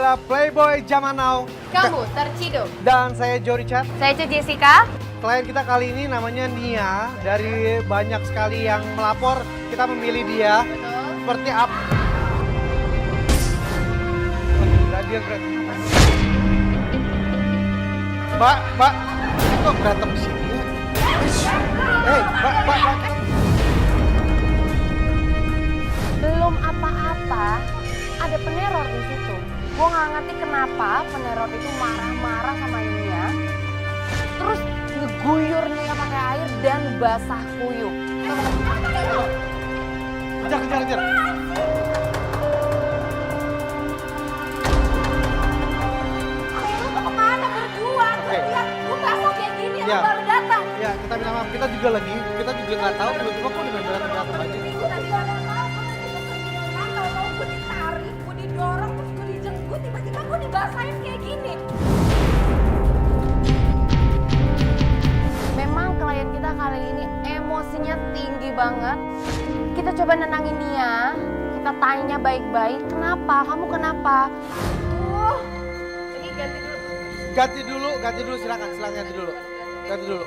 adalah Playboy Zaman Now. Kamu terciduk. Dan saya Joe Richard. Saya Jessica. Klien kita kali ini namanya Nia. Dari banyak sekali yang melapor, kita memilih dia. Betul. Seperti apa? Dia Mbak, kok berantem di sini ya? Mbak. Belum apa-apa, ada peneror di situ. Gue nggak ngerti kenapa peneror itu marah-marah sama Nia, terus ngeguyur Nia pakai air dan basah kuyup. Kejar. Lu tuh kemana berdua? Oke. Lihat, gue basah kayak gini, Ya. lu baru datang. Ya, kita minta maaf. Kita juga nggak tahu tiba-tiba kok dengan berantem aja. Itu tadi gak ada apa-apa, kalau gue ditarik, gue didorong, terus gue dijenggut, tiba-tiba gue dibasahin kayak gini. Memang klien kita kali ini emosinya tinggi banget. Kita coba nenangin Nia, kita tanya baik-baik, kenapa? Kamu kenapa? Ini ganti dulu. Ganti dulu, silakan ganti dulu. Ganti dulu.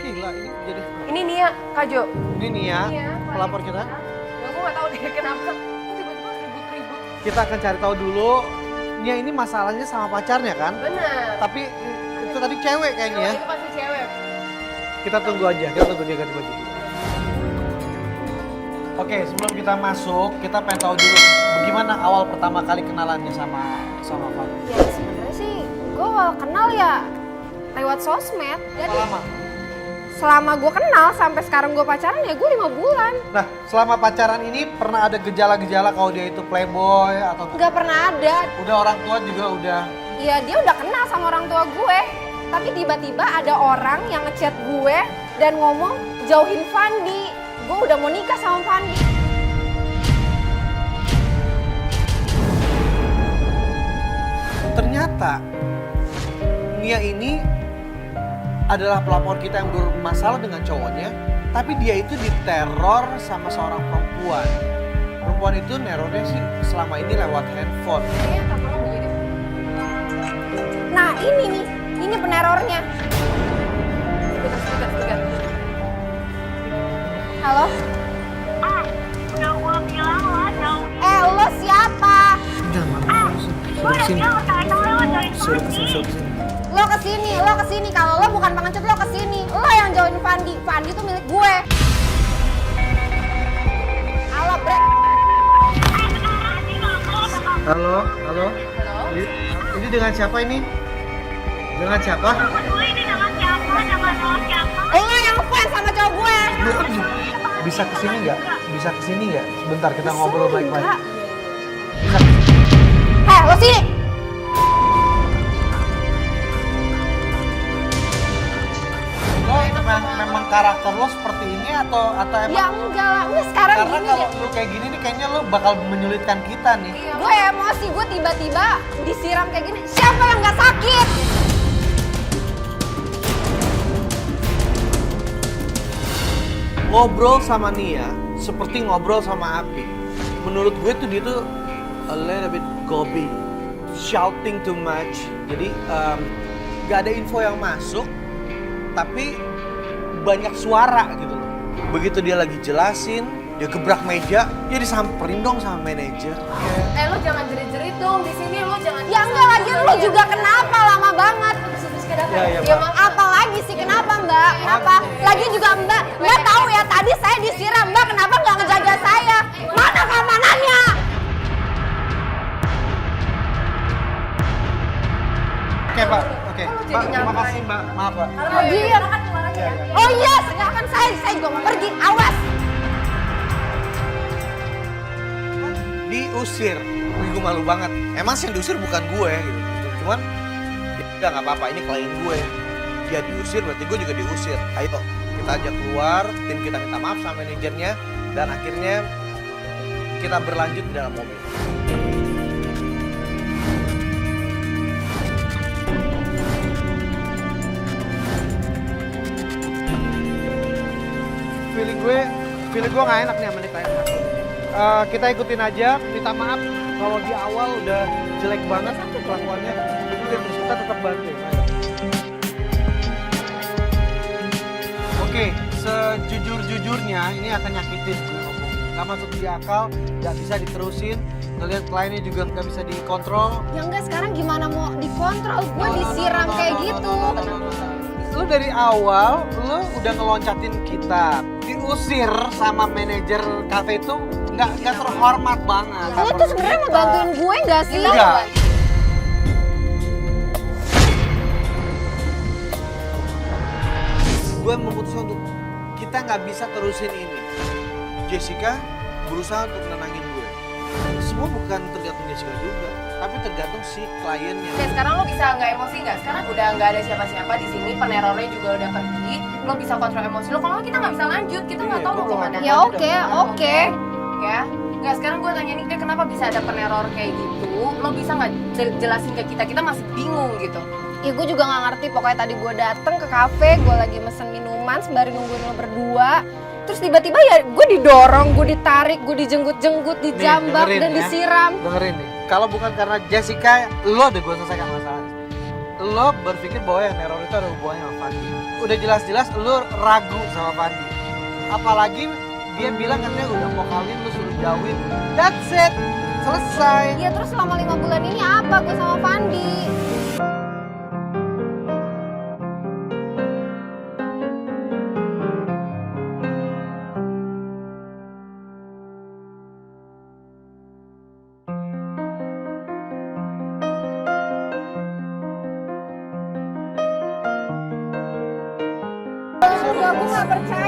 Gila ini jadi. Ini Nia, Kak Jo. Ini Nia, pelapor kita. Gue gak tahu deh kenapa. Tiba-tiba ribut-ribut. Kita akan cari tahu dulu. Nia ini masalahnya sama pacarnya kan? Bener. Tapi itu tadi cewek kayaknya ya. Itu pasti cewek. Kita tunggu aja, dia ganti baju. Oke, sebelum kita masuk, kita pengen tahu dulu bagaimana awal pertama kali kenalannya sama Fanny. Ya sebenarnya sih gue awal kenal ya lewat sosmed. Jadi Lama. selama gue kenal sampai sekarang gue pacaran ya gue 5 bulan. Nah, selama pacaran ini pernah ada gejala-gejala kalau dia itu playboy atau Nggak pernah ada. udah orang tua juga udah Ya dia udah kenal sama orang tua gue. Tapi tiba-tiba ada orang yang ngechat gue dan ngomong jauhin Fandi. Gue udah mau nikah sama Fandi. ternyata Nia ini adalah pelapor kita yang bermasalah dengan cowoknya, tapi dia itu diteror sama seorang perempuan. Perempuan itu nerornya sih selama ini lewat handphone. Kayaknya kakak lo begini. Nah ini penerornya. Sebentar. Halo? Udah gue bilang lo jauh. Lo siapa? Jangan, Gue udah bilang katanya lo jauhin Fandi. Lo kesini. Kalau lo bukan pengecut lo kesini. Lo yang jauhin Fandi. Fandi tuh milik gue. Halo, bre. Halo. Halo? Ini dengan siapa ini? Dengan siapa? Gue ini dengan siapa? Dengan lo siapa? Lo yang fans sama cowok gue. Bisa kesini nggak? Sebentar kita ngobrol baik-baik. Enggak. Lo sini. Lo memang karakter lo seperti ini atau emang? Ya enggak lah. Udah sekarang Karena gini kalau deh. lo kayak gini nih kayaknya lo bakal menyulitkan kita nih. Gue emosi, gue tiba-tiba disiram kayak gini. Siapa yang gak sakit? Ngobrol sama Nia seperti ngobrol sama api. Menurut gue tuh dia tuh a little bit gobi, shouting too much. Jadi gak ada info yang masuk, tapi banyak suara gitu loh. Begitu dia lagi jelasin, dia gebrak meja, dia disamperin dong sama manajer. Lo jangan jerit-jerit dong di sini, lo jangan. Ya enggak lagi, lo juga kenapa lama banget? Ya, Ya emang apa lagi sih, kenapa mbak? Kenapa? Lagi juga mbak tahu ya tadi saya disiram, mbak kenapa nggak ngejaga saya? Mana keamanannya? Oke pak, oke. Mbak, terima kasih mbak, maaf pak. Oh iya. Oh iya, silahkan saya juga mau pergi, awas. Diusir, gue malu banget. Emang sih yang diusir bukan gue gitu. Cuman ya udah nggak apa-apa, ini klien gue. Dia diusir berarti gue juga diusir. Ayo kita ajak keluar, tim kita minta maaf sama manajernya, dan akhirnya kita berlanjut di dalam mobil. Feeling gue nggak enak nih sama nih klien. Kita ikutin aja, minta maaf. Kalau di awal udah jelek banget kelakuannya, terus kita tetap bantu. Ayo. Oke, sejujur-jujurnya ini akan nyakitin gue ngomong. Gak masuk di akal, gak bisa diterusin. Ngeliat kliennya juga nggak bisa dikontrol. Ya enggak, sekarang gimana mau dikontrol? Gue disiram kayak gitu. Lu dari awal, lu udah ngeloncatin kita. Diusir sama manajer kafe itu nggak terhormat banget. Lo tuh sebenarnya mau bantuin gue nggak sih? Enggak. Gue memutuskan untuk kita nggak bisa terusin ini. Jessica berusaha untuk nenangin gue. Semua bukan tergantung Jessica juga, tapi tergantung si kliennya. Oke, sekarang lo bisa nggak emosi nggak? Sekarang udah nggak ada siapa-siapa di sini, penerornya juga udah pergi. Lo bisa kontrol emosi lo. Kalau kita nggak bisa lanjut, kita nggak tahu mau kemana. Ya oke. Ya, nggak, sekarang gue tanya nih, kenapa bisa ada peneror kayak gitu? Lo bisa nggak jelasin ke kita? Kita masih bingung gitu. Ya gue juga nggak ngerti, pokoknya tadi gue dateng ke kafe, gue lagi mesen minuman sembari nungguin lo berdua. Terus tiba-tiba ya gue didorong, gue ditarik, gue dijenggut-jenggut, dijambak dengerin dan ya. disiram. Dengerin nih, kalau bukan karena Jessica, lo deh gue selesaikan masalah. Lo berpikir bahwa yang neror itu ada hubungannya sama Fandi. Udah jelas-jelas lo ragu sama Fandi. Apalagi dia bilang katanya udah mau kawin, lo suruh jauhin. That's it, selesai. Ya terus selama 5 bulan ini apa gue sama Fandi?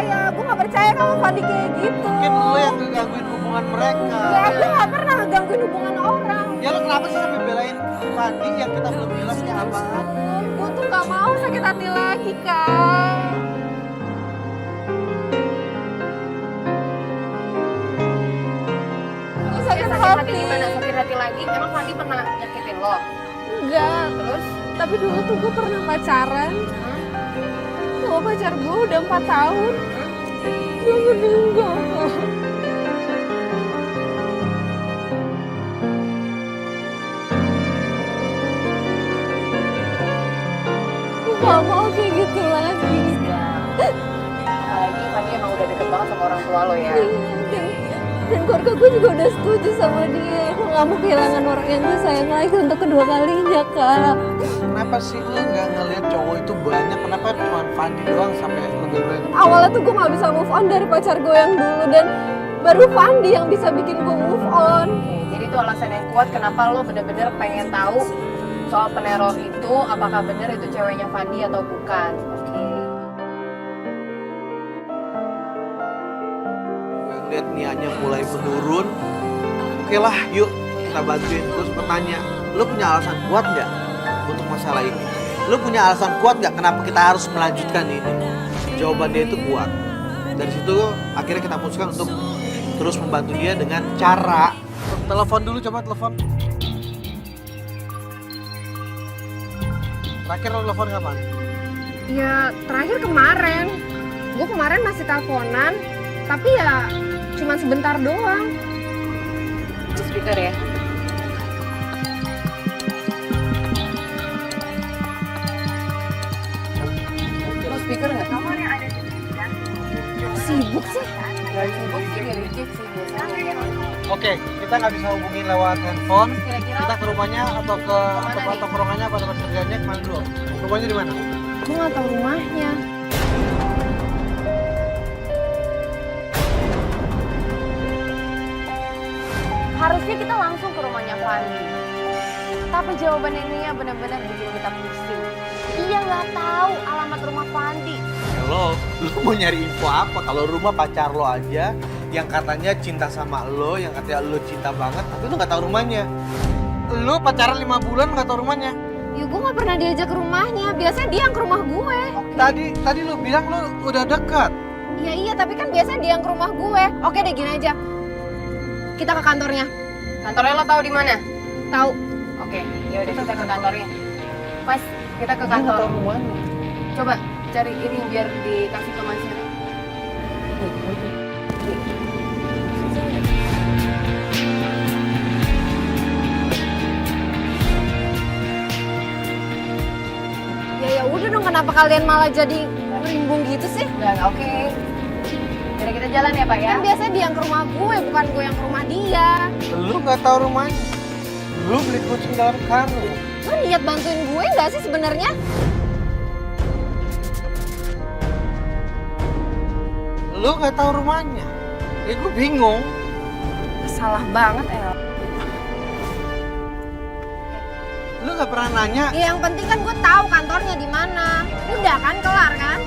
Enggak, gue gak percaya kalau Fandi kayak gitu. Mungkin lo yang ngegangguin hubungan mereka. Enggak, gue gak pernah ngegangguin hubungan orang. Ya lo kenapa sih sampai belain Fandi yang kita belum jelasnya apaan? Gue tuh gak mau sakit hati lagi, Kak. Gue sakit hati. Gimana? Sakit hati lagi? Emang Fandi pernah nyakitin lo? Enggak, terus? Tapi dulu tuh gue pernah pacaran. Sama pacar gue udah 4 tahun. Dia meninggal. Gue gak mau kayak gitu lagi. Apalagi Fandi emang udah deket banget sama orang tua lo ya. Dan keluarga gue juga udah setuju sama dia. Gue gak mau kehilangan orang yang gue sayang lagi untuk kedua kalinya, Kak. Kenapa sih lo nggak ngeliat cowok itu banyak? Kenapa cuma Fandi doang sampai lo berani? Awalnya tuh gue gak bisa move on dari pacar gue yang dulu. Dan baru Fandi yang bisa bikin gue move on. Jadi itu alasan yang kuat kenapa lo bener-bener pengen tahu soal peneror itu, apakah bener itu ceweknya Fandi atau bukan. Oke. Lihat niatnya mulai menurun. Oke lah, yuk kita bantuin. Terus bertanya, lo punya alasan kuat nggak untuk masalah ini? Lo punya alasan kuat nggak kenapa kita harus melanjutkan ini? Jawaban dia itu kuat. Dari situ akhirnya kita putuskan untuk terus membantu dia dengan cara telepon dulu, coba telepon. Terakhir lo telepon kapan? Ya terakhir kemarin. Gue kemarin masih teleponan. Tapi ya cuma sebentar doang. Speaker ya. Lo speaker nggak? Nomor yang ada di Sibuk sih. Gak sibuk sih, gak reject sih biasanya. Oke, kita nggak bisa hubungin lewat handphone. Kira-kira Kita ke rumahnya atau ke tongkrongannya apa tempat kerjanya kemana dulu? Rumahnya di mana? Gue gak tau rumahnya. harusnya kita langsung ke rumahnya Fandi. Tapi jawaban ini ya benar-benar bikin kita pusing. Dia nggak tahu alamat rumah Fandi. Lo mau nyari info apa? Kalau rumah pacar lo aja yang katanya cinta sama lo, yang katanya lo cinta banget, tapi lo nggak tahu rumahnya. Lo pacaran 5 bulan nggak tahu rumahnya. Ya gue gak pernah diajak ke rumahnya, biasanya dia yang ke rumah gue. Tadi lo bilang lo udah dekat. Iya, tapi kan biasanya dia yang ke rumah gue. Oke deh, gini aja. Kita ke kantornya. Kantornya lo tahu di mana? Tahu. Oke, ya udah kita ke kantornya. Mas, kita ke kantor. Coba cari ini biar dikasih ke Mas. Ya udah dong, kenapa kalian malah jadi rimbung gitu sih? Oke. Jadi kita jalan ya Pak ya? Kan biasanya dia yang ke rumah gue, bukan gue yang ke rumah dia. Lu nggak tahu rumahnya. Lu beli kucing dalam karung. Lu niat bantuin gue nggak sih sebenarnya? Lu nggak tahu rumahnya. Ya gue bingung. Salah banget El. Lu nggak pernah nanya. Ya, yang penting kan gue tahu kantornya di mana. Udah kan, kelar kan?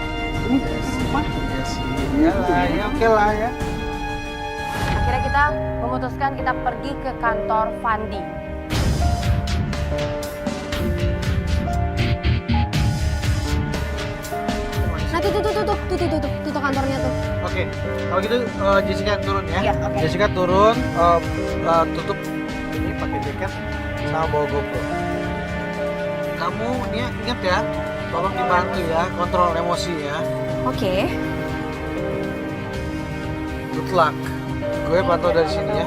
Ya lah, ya oke lah ya. Akhirnya kita memutuskan kita pergi ke kantor Fandi. Nah tuh kantornya tuh. Oke, kalau gitu Jessica turun ya. Iya, oke. Jessica turun, tutup ini pakai jaket sama bawa GoPro. Kamu ini ingat ya, tolong dibantu ya, kontrol emosi ya. Oke. Good luck. Gue pantau dari sini ya.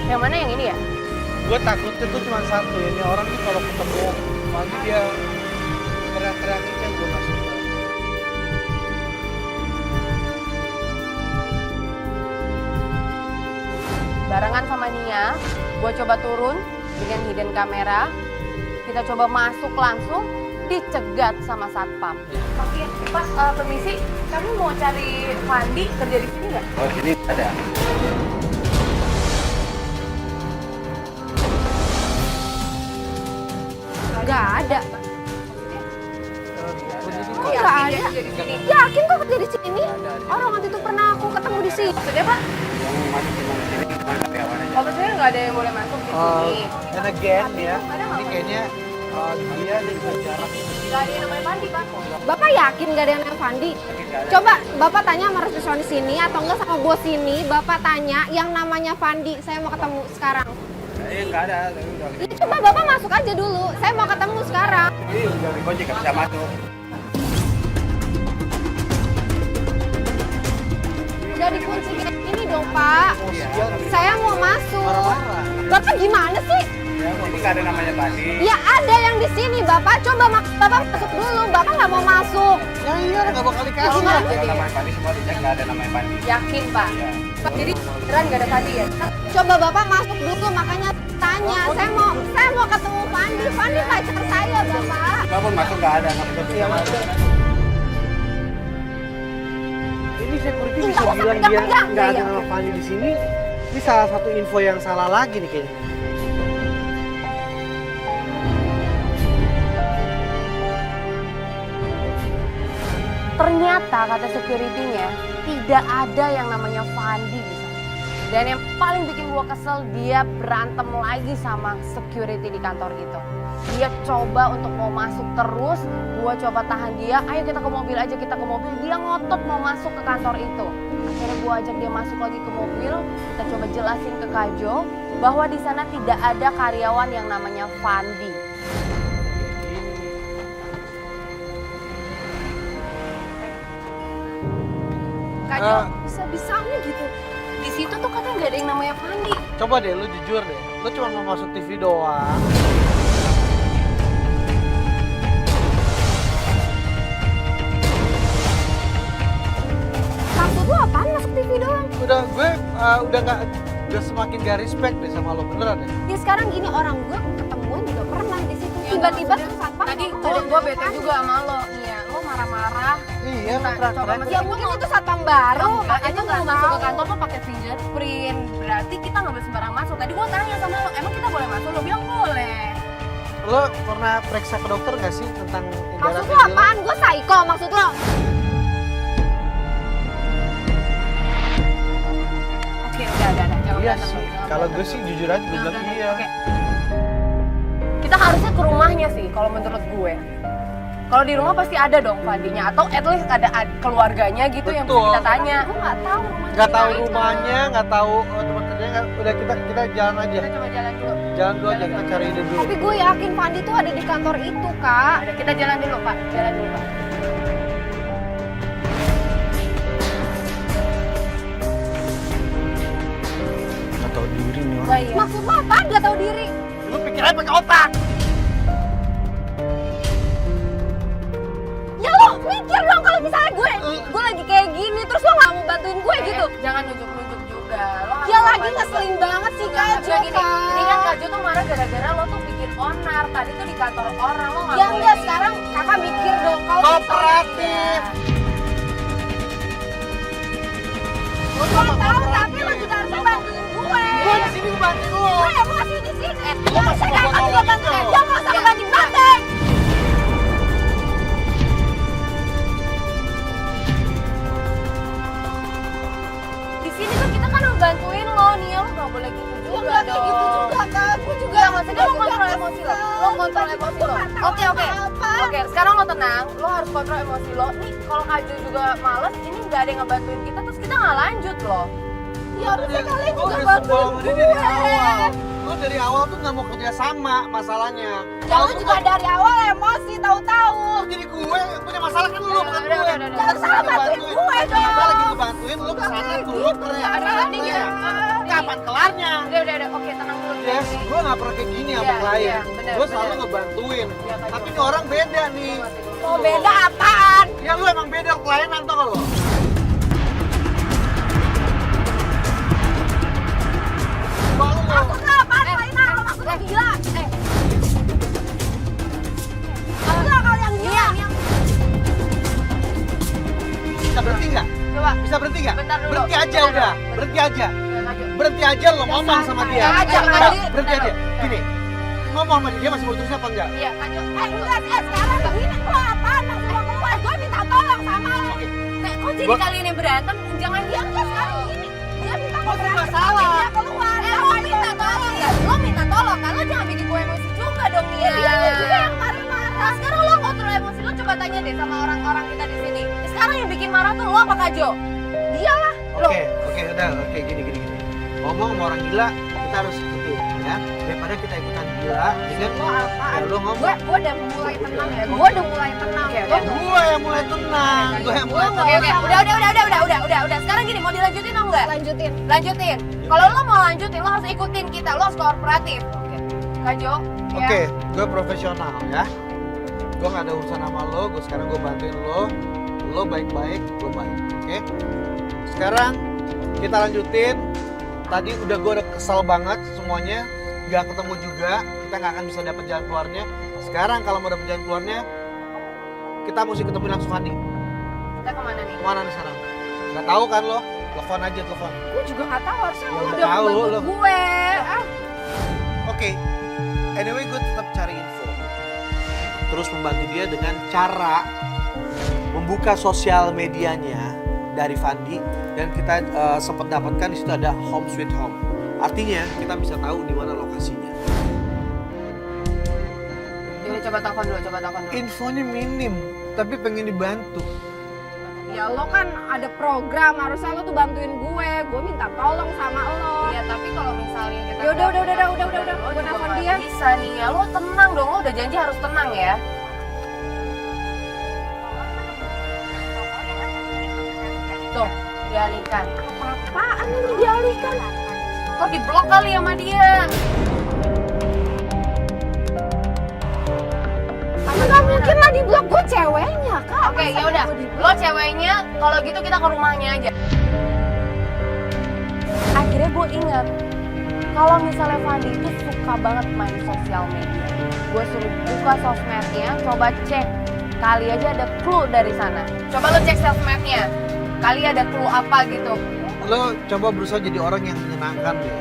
Yang mana yang ini ya? Gue takutnya tuh cuma satu, ini orang tuh kalau ketemu pagi dia teriak-teriak itu yang gue gak suka. Barengan sama Nia, gue coba turun dengan hidden kamera. Kita coba masuk langsung, dicegat sama satpam. Pak, permisi, kami mau cari Fandi kerja di sini nggak? Oh, sini ada. Nggak ada. Oh, Nggak ada. Yakin kok kerja di sini? Orang waktu itu pernah aku ketemu di sini. Maksudnya Pak? Yang masuk cuma di sini cuma karyawan aja. Oh, maksudnya nggak ada yang boleh masuk di sini? And again ya, ini kayaknya dia juga jarak. Nggak ada yang namanya Fandi, Pak. Bapak yakin nggak ada yang namanya Fandi? Coba Bapak tanya sama resepsionis sini atau enggak sama bos sini. Bapak tanya yang namanya Fandi. Saya mau ketemu sekarang. Nggak ada, tapi udah Ya, coba Bapak masuk aja dulu. Saya mau ketemu sekarang. ini udah dikunci nggak bisa masuk. Udah dikunci kayak gini dong Pak. Saya mau masuk. Marah-marah. Bapak gimana sih? Ya, ini nggak ada namanya tadi. Ya ada yang di sini Bapak. Coba Bapak masuk dulu. Bapak nggak mau masuk. Ya iya, nggak bakal dikasih. Gimana? Kalau namanya Pandi semua dicek nggak ada namanya Pandi. Yakin, Pak? Ya. Pak, jadi beneran nggak ada Fandi ya? Coba Bapak masuk dulu. Makanya tanya. Saya mau ketemu Fandi. Fandi pacar saya Bapak. Walaupun masuk nggak ada, nggak bisa Iya, masuk. Ini security Nggak bisa usah bilang dia pegang-pegang. nggak ada Iya. nama Fandi di sini. Ini salah satu info yang salah lagi nih kayaknya. Ternyata kata security-nya tidak ada yang namanya Fandi di sana. Dan yang paling bikin gua kesel, dia berantem lagi sama security di kantor itu. Dia coba untuk mau masuk terus, gua coba tahan dia, ayo kita ke mobil aja, kita ke mobil. Dia ngotot mau masuk ke kantor itu. Akhirnya gua ajak dia masuk lagi ke mobil, kita coba jelasin ke Kajo bahwa di sana tidak ada karyawan yang namanya Fandi. Kajo, bisa-bisanya gitu. Di situ tuh katanya nggak ada yang namanya Fandi. Coba deh, lu jujur deh. Lu cuma mau masuk TV doang. Maksud lu apaan masuk TV doang? Udah semakin gak respect deh sama lo, beneran deh. Ya sekarang gini orang gue ketemuan juga pernah di situ. Tiba-tiba tuh satpam. Tadi gue bete juga sama lo. Iya, lo marah-marah. Iya, Nah, coba keren. Ya mungkin itu satpam baru. Enggak, Makanya itu nggak masuk ke kantor tuh pakai fingerprint. Berarti kita nggak boleh sembarang masuk. Tadi gue tanya sama lo, emang kita boleh masuk? Lo bilang boleh. Lo pernah periksa ke dokter gak sih tentang Maksud lu apaan? Gue psycho maksud lo? Oke, udah. Jangan Iya berantem, sih, jangan kalau berantem. gue sih jujur aja gue bilang Udah, iya. oke. Kita harusnya ke rumahnya sih, kalau menurut gue. Kalau di rumah pasti ada dong Fandinya, atau at least ada keluarganya gitu yang bisa Betul. kita tanya. Gue nggak tahu rumahnya. Nggak tahu di mana. rumahnya, nggak tahu tempat kerjanya, udah kita jalan aja. Kita coba jalan dulu. Jalan dulu aja, kita cari ide dulu. Tapi gue yakin Fandi tuh ada di kantor itu, Kak. Ada, kita jalan dulu Pak, jalan dulu Pak. Nggak tahu diri nih orang. Wah, iya. Maksud lo apaan gak tahu diri? Lu pikir aja pakai otak. Ya lo mikir dong kalau misalnya gue lagi kayak gini terus lo gak mau bantuin gue gitu. Jangan nunjuk-nunjuk juga. Lo harus Ya lagi bantu. ngeselin banget sih Enggak, Kak Jo, gini. Ini kan Kak. Kak Jo tuh marah gara-gara lo tuh bikin onar. Tadi tuh di kantor orang lo nggak Ya boleh enggak, kayak sekarang gitu. kakak mikir dong kalau Kooperatif. gue tahu tapi lo juga harusnya bantuin gue. Gua di sini gua bantuin lu. Gue ya masih di sini. Lu masih Saya mau kakak juga ngomong bantuin. gitu. Jangan nggak usah banting-banting. Di sini kan kita kan bantuin lo nih, lo nggak boleh gitu Ya juga nggak kayak gitu dong. juga Kak. Gue juga Iya, maksudnya lo juga kontrol emosi lo. Lo kontrol emosi lo. Oke. Oke, sekarang lo tenang. Lo harus kontrol emosi lo. Nih, kalau Kak Jo juga males, ini nggak ada yang ngebantuin kita, terus kita nggak lanjut loh. Ya harusnya kalian Gua juga udah sebel bantuin sama dia gue. dari awal. Lu dari awal tuh nggak mau kerja sama masalahnya. Ya lu juga dari awal emosi tahu-tahu. jadi gue yang punya masalah kan lu Udah, bukan udah, gue. udah, udah. Jangan salah bantuin gue dong. Kita lagi ngebantuin lu kesana turut teriak. Kapan kelarnya? Udah. Oke, tenang dulu. Yes, gue gak pernah kayak gini sama Iya, klien. iya, bener, Gue selalu bener. ngebantuin. Iya, Kak Tapi Jo. ini orang beda nih. Oh beda apaan? Ya lu emang beda klienan tau gak lo? Malu lo. Maksudnya apaan? Lainnya lo maksudnya gila? Gila kalau yang gila. Bisa berhenti gak? Coba. Bisa berhenti gak? Bentar dulu. Berhenti aja Bentar udah. dulu. Berhenti aja. Udah, Kak Jo. Berhenti aja lo ngomong sama dia. aja, Enggak, Madi. berhenti aja. Bentar. Gini, ngomong sama dia masih mau terus apa enggak? Iya, Kak Jo. Enggak, sekarang begini lo apaan? Maksudnya gue minta tolong sama lo. Kok jadi kalian yang berantem? Jangan Dia enggak sekarang begini. Dia minta Kok tolong. nggak salah? Dia keluar. Lo minta tolong ya? Lo minta tolong kan? Lo jangan bikin gue emosi juga dong, Nia. Dia juga yang marah-marah. Nah, sekarang lo kontrol emosi lo, coba tanya deh sama orang-orang kita di sini. Sekarang yang bikin marah tuh lo apa Kak Jo? Dia lah. Oke, udah, oke, gini. Ngomong sama orang gila, kita harus ikutin ya. Daripada kita ikutan gila, ya kan? Lo apaan? Ya, lo ngomong. Gue udah mulai tenang ya. Gue udah mulai tenang. Oke, Lo oke. Gue yang mulai tenang, gue yang mulai Oke, tenang. udah. Sekarang gini, mau dilanjutin atau enggak? lanjutin. Lanjutin. Kalau lo mau lanjutin, lo harus ikutin kita. Lo harus kooperatif. Oke. Kak Jo, ya. Oke, gue profesional ya. Gue gak ada urusan sama lo, sekarang gue bantuin lo. Lo baik-baik, lo baik, oke? Sekarang kita lanjutin. Tadi udah gue udah kesel banget semuanya. Gak ketemu juga, kita gak akan bisa dapet jalan keluarnya. Sekarang kalau mau dapet jalan keluarnya, kita mesti ketemu langsung Fandi. Kita kemana nih? Kemana nih sekarang? Gak tahu kan lo? Telepon aja, telepon. Gue juga nggak tahu harusnya Ya lo udah udah tahu, membantu lo. gue. Oke, anyway gue tetap cari info. Terus membantu dia dengan cara membuka sosial medianya dari Fandi dan kita sempat dapatkan di situ ada Home Sweet Home. Artinya kita bisa tahu di mana lokasinya. Yaudah, coba telepon dulu. Infonya minim, tapi pengen dibantu. Ya lo kan ada program, harusnya lo tuh bantuin gue. Gue minta tolong sama lo. Iya, tapi kalau misalnya kita Ya udah. lo Gue juga nelfon nggak dia. bisa nih ya. Lo tenang dong, lo udah janji harus tenang ya. Tuh, dialihkan. Apaan ini dialihkan? Kok diblok kali sama dia? Nggak mungkin lah di blok, gue ceweknya kak. Oke, Masa ya udah. gue di-block? Lo ceweknya, kalau gitu kita ke rumahnya aja. Akhirnya gue ingat, kalau misalnya Fandi itu suka banget main sosial media. Gue suruh buka sosmednya, coba cek. Kali aja ada clue dari sana. Coba lo cek sosmednya. Kali ada clue apa gitu. Lo coba berusaha jadi orang yang menyenangkan deh.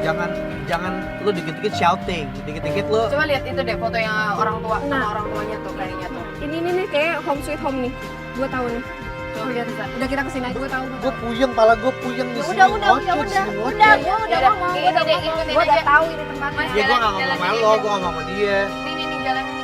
Jangan lo dikit-dikit shouting, dikit-dikit lo. Coba lihat itu deh foto yang orang tua sama Nah. orang tuanya tuh kayaknya tuh. Ini nih kayak Home Sweet Home nih. Gue tahu nih. Coba lihat bisa. Udah kita kesini aja. Gue tahu. Gue puyeng, pala gue puyeng di sini. Udah. Ngoceh, Gue sini udah ngoceh. ngomong. Ini deh, ikutin Gue udah aja. tahu ini tempatnya. Mas, Ya gue gak jalan ngomong sama aja. lo, gue ngomong sama dia. Nih jalan ini.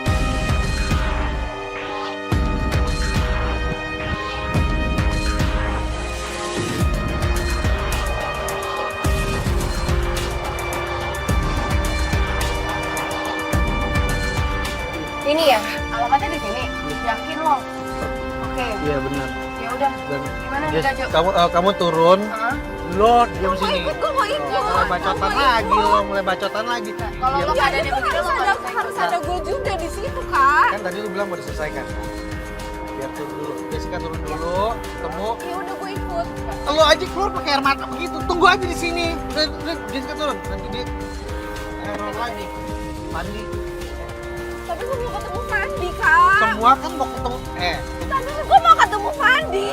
Sini ya, alamatnya di sini. Yakin lo? Oke, Iya benar. ya udah. Dan Gimana nih Jess, Kak Jo? kamu turun. Hah? Lo diam sini. Gue mau ikut. Mulai bacotan lagi lo, mulai bacotan lagi. Kalau lo Diam. keadaannya begini lo nggak bisa harus ikut. ada gue juga di situ, Kak. Kan tadi lu bilang mau diselesaikan. Biar turun dulu. Jessica turun dulu, ketemu. Ya udah gue ikut. Lo aja keluar pakai air mata begitu. Tunggu aja di sini. Udah, Jessica turun. Nanti dia error lagi. Pandi. Tapi gue mau ketemu Fandi, Kak. Semua kan mau ketemu. Tapi gue mau ketemu Fandi.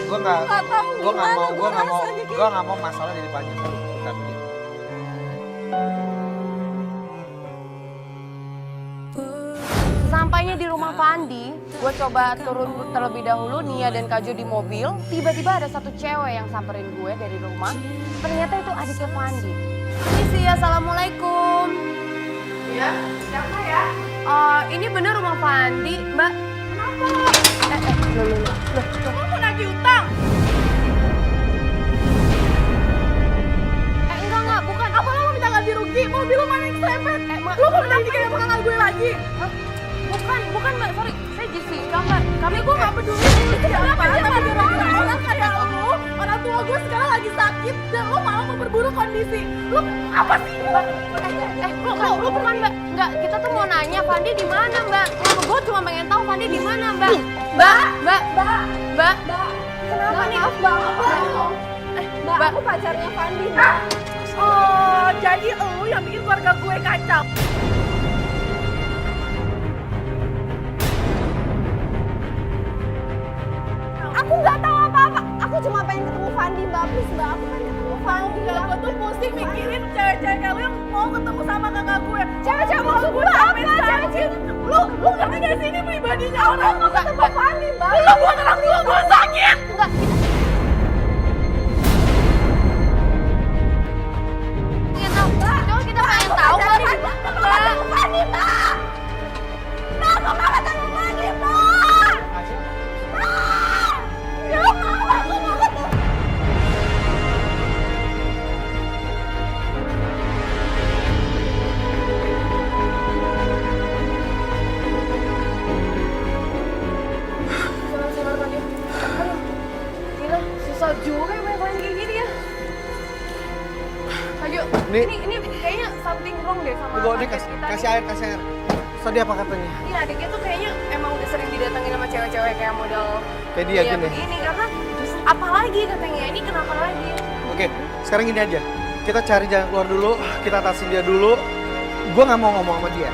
Gue nggak tahu gue nggak mau gimana gue nggak mau rasanya kayak gue nggak mau masalah jadi panjang dulu. Bentar dulu. Sampainya di rumah Fandi, gue coba turun terlebih dahulu Nia dan Kajo di mobil. Tiba-tiba ada satu cewek yang samperin gue dari rumah. Ternyata itu adiknya Fandi. Misi, assalamualaikum. Ya, siapa ya? Ini bener rumah Fandi, Mbak. Kenapa? Loh. Kamu mau nagih utang? Enggak, bukan. Apa lo mau minta ganti rugi? Mobil lo mana yang serempet? Lo mau minta ganti kakak gue lagi? Bukan Mbak, sorry. Saya Jessica, Mbak. Kami Gue gak peduli. Kenapa aja pada orang kayak lo? Orang tua gue sekarang lagi sakit dan lo malah memperburuk kondisi. Lo apa sih? Lo bukan Mbak. Enggak, kita tuh mau nanya Fandi di mana, Mbak. Gue cuma pengen tahu Fandi di mana, Mbak. Mbak. Kenapa nih? Mbak, aku pacarnya Fandi, Mbak. Oh, jadi lo yang bikin keluarga gue kacau. Aku nggak tahu apa-apa. Aku cuma pengen ketemu Fandi, Mbak. Please, Mbak. Aku pengen ketemu Fandi. Aku tuh pusing mikirin cewek-cewek kayak lu yang mau ketemu sama kakak gue. Cewek-cewek maksud gue apa? Cewek-cewek. Lu ngerti gak sih ini pribadinya orang mau ketemu Fandi, Mbak. Lu buat orang tua gue sakit. Enggak. Kita pengen tahu Fandi. Mbak. Fandi, Mbak. Mbak, aku mau ketemu Fandi, Mbak. Ya mau, aku mau ketemu. Sabar Fandi. Aduh, gila, susah juga ya main kayak gini ya. Ayo, ini kayaknya something wrong deh sama Gue nih target kita kasih nih. air. Tadi apa katanya? Iya, adiknya tuh kayaknya emang udah sering didatengin sama cewek-cewek kayak model Kayak dia gini. begini karena apalagi katanya ini kenapa lagi? Oke, sekarang gini aja. Kita cari jalan keluar dulu, kita atasin dia dulu. Gue nggak mau ngomong sama dia.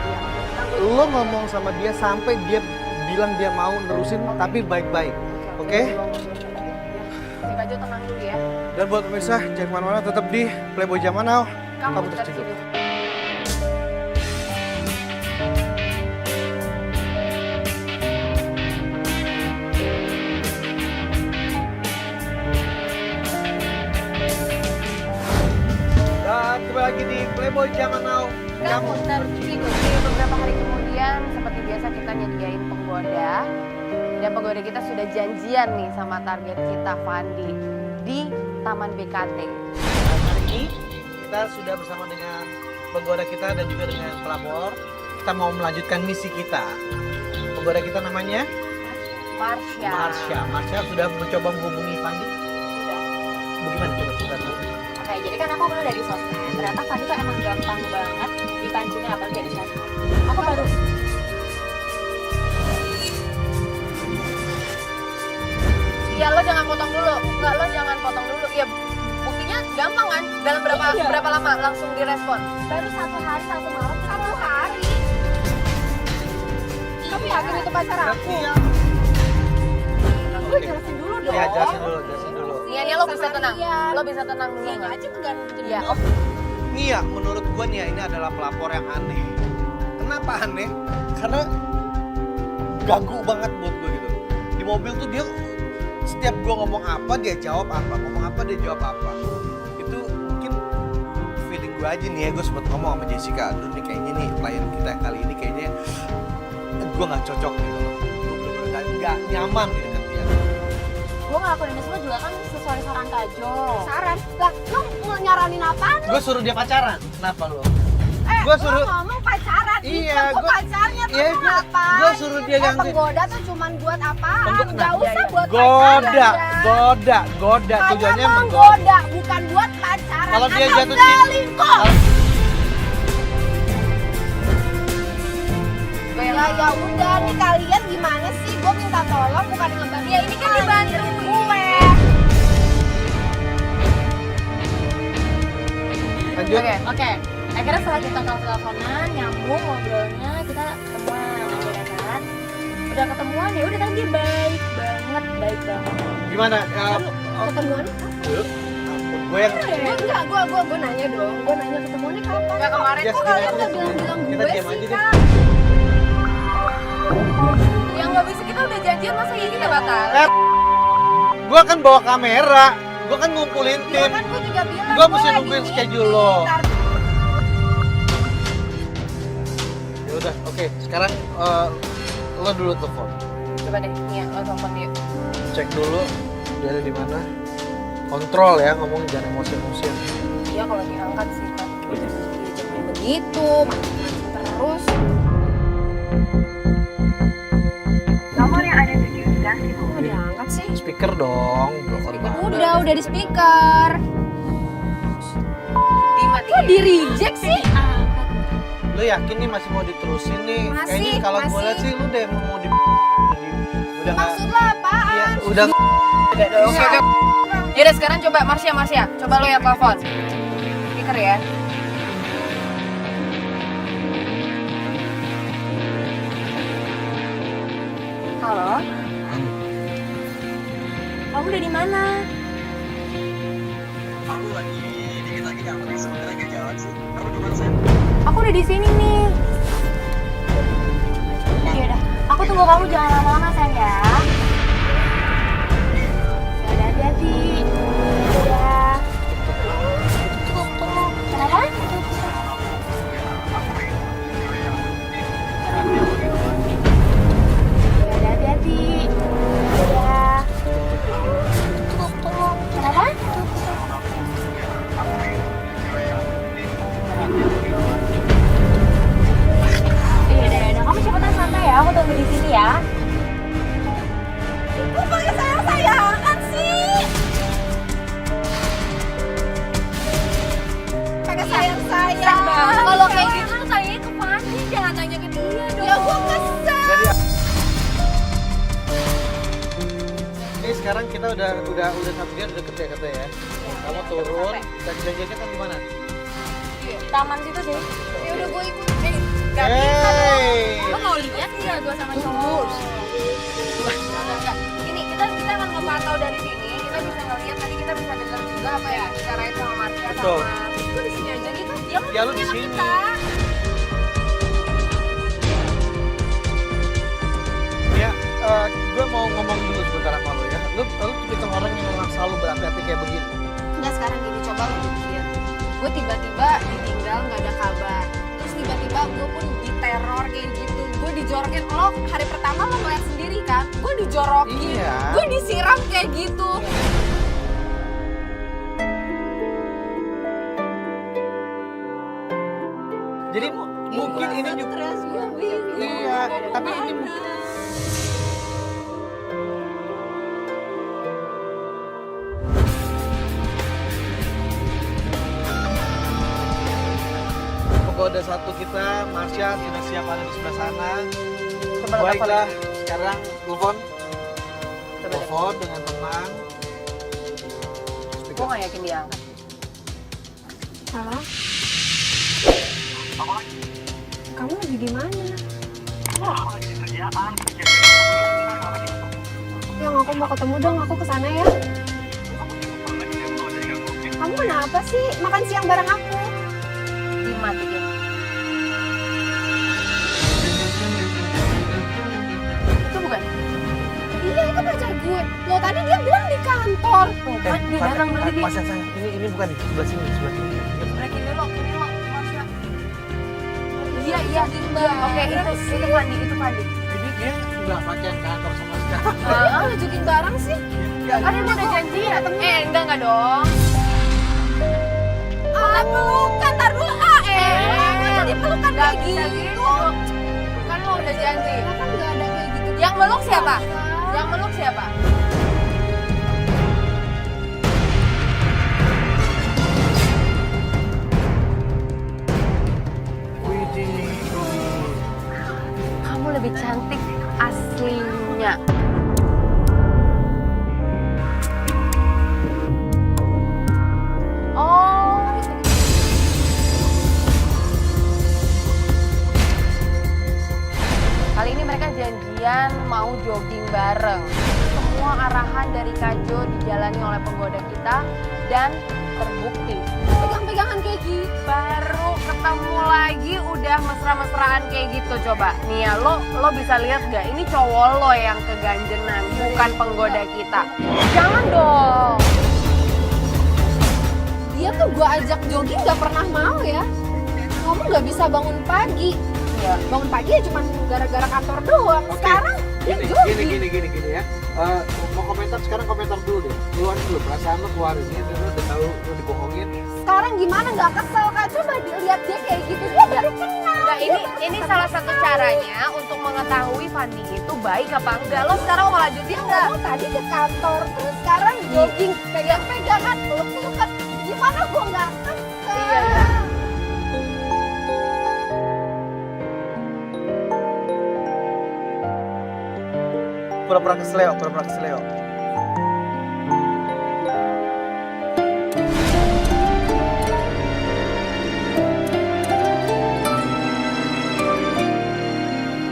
Lo ngomong sama dia sampai dia bilang dia mau nerusin, tapi baik-baik. Oke? Si Kajo tenang dulu ya. Dan buat pemirsa, jangan kemana-mana, tetap di Playboy Zaman Now. Kamu terus tetap tidur. tidur. Dan kembali lagi di Playboy Zaman Now. Kamu tertidur. Beberapa hari kemudian seperti biasa kita nyediain penggoda. Dan penggoda kita sudah janjian nih sama target kita Fandi di Taman BKT. Dan hari ini kita sudah bersama dengan penggoda kita dan juga dengan pelapor. Kita mau melanjutkan misi kita. Penggoda kita namanya Marsha. Marsha sudah mencoba menghubungi Fandi. Bagaimana coba cerita dulu? Oke, jadi kan aku kenal dari sosmed. Ternyata Fandi tuh emang gampang banget dipancingin apalagi di sosmed. Aku baru Ya lo jangan potong dulu. Enggak, lo jangan potong dulu. Ya buktinya gampang kan? Dalam berapa lama langsung direspon? baru 1 hari 1 malam. 1 hari. Kamu yakin itu pacar aku? Ya. Gue jelasin dulu dong. Ya, jelasin dulu. Nia lo bisa tenang. Lo bisa tenang dulu Iya nggak? aja enggak jadi Iya. dong. Nia, menurut gua Nia ini adalah pelapor yang aneh. Kenapa aneh? Karena ganggu banget buat gua gitu. Di mobil tuh dia setiap gua ngomong apa dia jawab apa, ngomong apa dia jawab apa. Itu mungkin feeling gua aja nih ya, gua sempet ngomong sama Jessica, aduh nih kayaknya nih klien kita yang kali ini kayaknya gua nggak cocok gitu loh. Gua bener-bener nggak nyaman di dekat dia. Gue ngelakuin ini semua juga kan sesuai saran Kak Jo. Saran? Lah, lu mau nyaranin apaan? Gue suruh dia pacaran. Kenapa lu? Gua suruh- ngomong pacaran. Iya, gua gua- pacarnya tuh iya, ngapain? gua suruh dia ganti. Penggoda tuh cuman buat apaan? Penggoda- Nggak usah iya. buat Goda, pacaran. goda. Hanya Tujuannya menggoda, bukan buat pacaran. Kalau dia atau jatuh cinta, selingkuh. Ya udah nih kalian gimana sih? Gue minta tolong bukan ngebantu. Ya ini kan dibantu gue. lanjut. Oke. Akhirnya setelah kita teleponan, nyambung ngobrolnya, kita ketemuan akhirnya kan. Udah ketemuan ya udah kan dia baik banget. Gimana? Ketemuannya Gue yang enggak, gue nanya dong. Gue nanya ketemuannya kapan? Ya kemarin Just kok gini kalian aja, nggak bilang-bilang kita gue diam sih, aja deh. Kak? yang nggak bisa kita udah janjian masa ya kita batal. Gue kan bawa kamera. Gue kan ngumpulin Ya tim. kan gue juga bilang. Gua mesti lagi nungguin meeting. schedule lo. Ntar Ya udah, oke. Sekarang lo dulu telepon. Coba deh, nih lo telepon dia. Cek dulu dia ada di mana. Kontrol ya, ngomong jangan emosi-emosian. Iya kalau diangkat sih kan. Dia jangan begitu, macam-macam terus. Nomor yang ada tujuh sudah sibuk. Kok diangkat sih? Speaker dong, telepon banget. Udah di speaker. Kok di reject sih? Lu yakin nih masih mau diterusin nih? Masih, Kayaknya kalau gue masih. lihat sih lu deh mau di udah nggak. maksud lo apaan? Iya, udah. Oke. Yaudah sekarang coba Marsha. Coba lo ya telepon. Speaker ya. Halo? Kamu udah di mana? Aku lagi dikit lagi nyampe, sebenarnya gak jalan sih. Kamu di mana sih? Aku udah di sini nih. Yaudah, aku tunggu kamu jangan lama-lama sayang ya. Yaudah, hati-hati. Dadah. Kenapa? Yaudah, hati-hati. Dadah. Kenapa? Yaudah, kamu cepetan santai ya, aku tunggu di sini ya. Kok pakai sayang-sayangan sih? Pakai sayang-sayang. Kalau kayak gitu tuh sayangnya ke Fandi, jangan nanya ke dia dong. Ya gue kesel. Oke, sekarang kita udah satu jam udah deket ya. Kamu turun, dan janjiannya kan di mana? Di taman situ sih. Ya udah gue ikut. Gak bisa dong. Hey. Lo mau lihat nggak gue sama cowok? Enggak. Ini kita akan memantau dari sini, kita bisa ngeliat tadi kita bisa dengar juga apa ya bicarain sama Marsha Betul. sama. Itu di sini aja gitu. Ya Ya lu di sini. Ya, gue mau ngomong dulu sebentar sama lo ya. Lu tipikal orang yang memang selalu berhati-hati kayak begini. Nggak, sekarang gini, coba lo pikir. Gue tiba-tiba ditinggal nggak ada kabar. Terus tiba-tiba gue pun diteror kayak gitu. Gue dijorokin. Lo hari pertama lo ngeliat sendiri kan? Gue dijorokin. Iya. Gue disiram kayak gitu. Jadi mungkin ini juga. Stres gue bingung. Iya, tapi ini penggoda satu kita, Marsha sudah siap ada di sebelah sana. Baiklah, sekarang telepon. Telepon dengan tenang. Gue gak yakin dia angkat. Halo? Kamu lagi di mana? Yang aku mau ketemu dong, aku kesana ya. Kamu kenapa sih? Makan siang bareng aku. Dimatiin. Itu bukan? Iya, itu pacar gue. Loh, tadi dia bilang di kantor. Kan dia datang tadi dia. Mas sayang, ini bukan di sebelah sini, sebelah sini. Kini lo, Marsha. Iya, Oke, itu Fandi. Jadi dia nggak pakai kantor sama sekali. ngajukin barang sih? Kan ini udah janjian. Enggak dong. Pelukan, tar dulu. Jadi pelukan kayak gitu. Kan lo udah janji. Kan nggak ada kayak gitu. Yang meluk siapa? Yang meluk siapa? Kamu lebih cantik aslinya. Oh. Kali ini mereka janjian mau jogging bareng. Semua arahan dari Kajo dijalani oleh penggoda kita dan terbukti. Pegang-pegangan kayak gitu. Baru ketemu lagi udah mesra-mesraan kayak gitu. Coba nih ya, lo bisa lihat gak? Ini cowok lo yang keganjenan, bukan penggoda kita. Jangan dong. Dia tuh gua ajak jogging gak pernah mau ya. Kamu gak bisa bangun pagi. Ya. Bangun pagi ya cuma gara-gara kantor doang. Oke. Sekarang dia jogging. Gini ya. Mau komentar sekarang komentar dulu deh. Keluarin dulu perasaan lo keluarin ya. Lu udah tahu lu dibohongin. Sekarang gimana nggak kesel Kak? Coba lihat dia kayak gitu. Dia baru kenal. Enggak, ini salah satu caranya untuk mengetahui Fandi itu baik apa enggak. Lo sekarang mau lanjutin enggak? Kamu tadi ke kantor, terus sekarang jogging, pegang-pegangan, peluk-pelukan. Gimana gua nggak kesel? Iya. Pura-pura kesleo.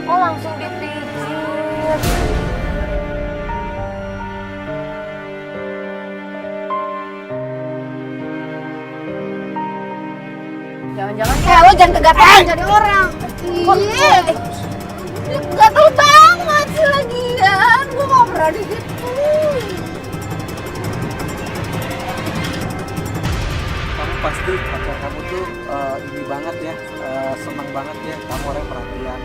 Oh, langsung dipijit. Jangan-jangan Lo jangan kegatean jadi orang. Iya. Gatel banget sih lagian. Gua nggak pernah digituin. Kamu pasti pacar kamu tuh ini banget ya, senang banget ya. Kamu orang perhatian.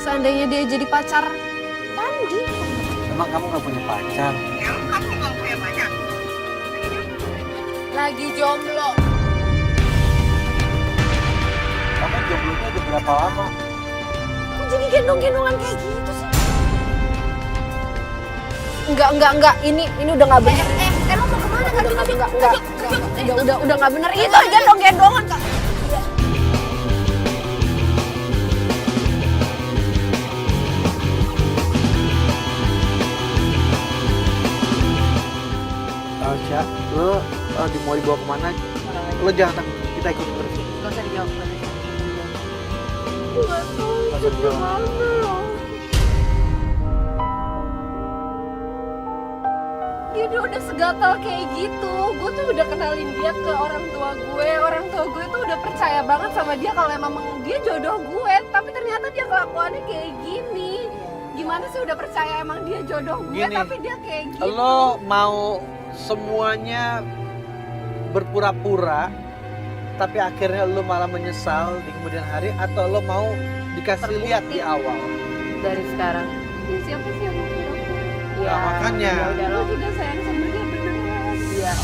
Seandainya dia jadi pacar Fandi. Emang kamu nggak punya pacar? lagi jomblo. Kamu jomblonya udah berapa lama? Kok jadi gendong-gendongan kayak gitu sih? Enggak. Ini udah nggak bener. Emang mau kemana kan? Enggak. Udah nggak bener. Itu gendong-gendongan Kak. Alsya, lo mau dibawa kemana? Lo jangan takut, kita ikut terus. Gak usah dijawab. Nggak tahu gimana loh. Dia udah segatal kayak gitu. Gue tuh udah kenalin dia ke orang tua gue. Orang tua gue tuh udah percaya banget sama dia kalau emang dia jodoh gue. Tapi ternyata dia kelakuannya kayak gini. Gimana sih udah percaya emang dia jodoh gue, Gini, tapi dia kayak gitu. Lo mau semuanya berpura-pura, tapi akhirnya lo malah menyesal di kemudian hari, atau lo mau dikasih lihat di awal? Dari sekarang. Ya, siapa sih yang mau pura-pura? Ya, makanya. ya udah Lo lo. juga sayang sama dia beneran. Iya.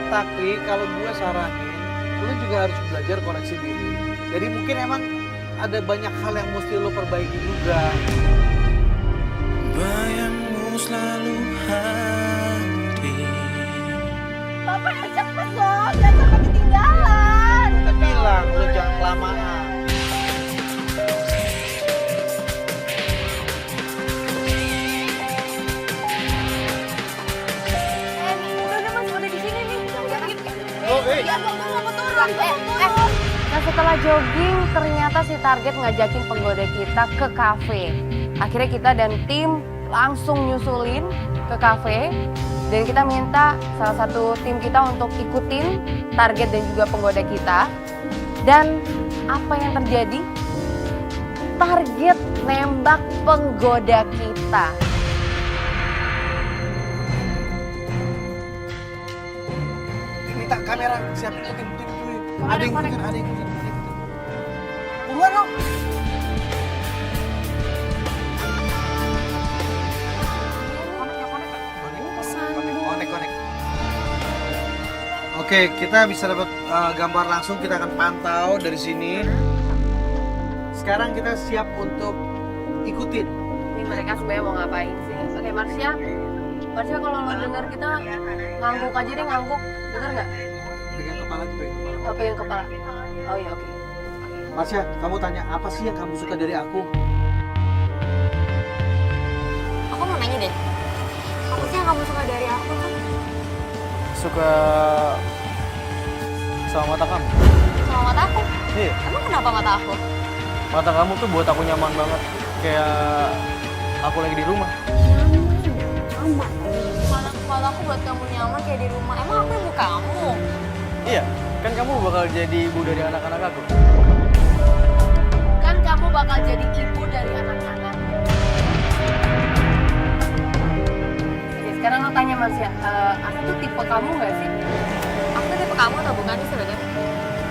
Tapi kalau gue saranin, lo juga harus belajar koreksi diri. Jadi mungkin emang ada banyak hal yang mesti lo perbaiki juga. Bayangmu selalu hadir. Bapak ya cepet dong, jangan sampai ketinggalan. Kita bilang lo jangan kelamaan. Udah mas, udah di sini nih. Oh, Ya, gue mau turun. Nah setelah jogging ternyata si target ngajakin penggoda kita ke kafe. Akhirnya kita dan tim langsung nyusulin ke kafe. Dan kita minta salah satu tim kita untuk ikutin target dan juga penggoda kita. Dan apa yang terjadi? Target nembak penggoda kita. Minta kamera, siap ikutin. Ada yang ikutin. Buruan lo. Konek. Oke, kita bisa dapat gambar langsung. Kita akan pantau dari sini. Sekarang kita siap untuk ikutin. Ini mereka sebenarnya mau ngapain sih? Oke, Marsha kalau lo denger kita ngangguk aja deh, ngangguk. Denger nggak? Pegang kepala juga. Oh, pegang kepala. Oh iya, oke. Marsha, kamu tanya apa sih yang kamu suka dari aku? Aku mau nanya deh, apa sih yang kamu suka dari aku kan? Suka sama mata kamu. Sama mata aku? Iya. Emang kenapa mata aku? Mata kamu tuh buat aku nyaman banget. Kayak aku lagi di rumah. Mata aku buat kamu nyaman kayak di rumah. Emang aku ibu kamu? Iya, kan kamu bakal jadi ibu dari anak-anak aku. Kan kamu bakal jadi ibu dari anak-anak. Oke, sekarang lo tanya Marsha, aku tuh tipe kamu nggak sih? Aku tipe kamu atau bukan sih sebenarnya?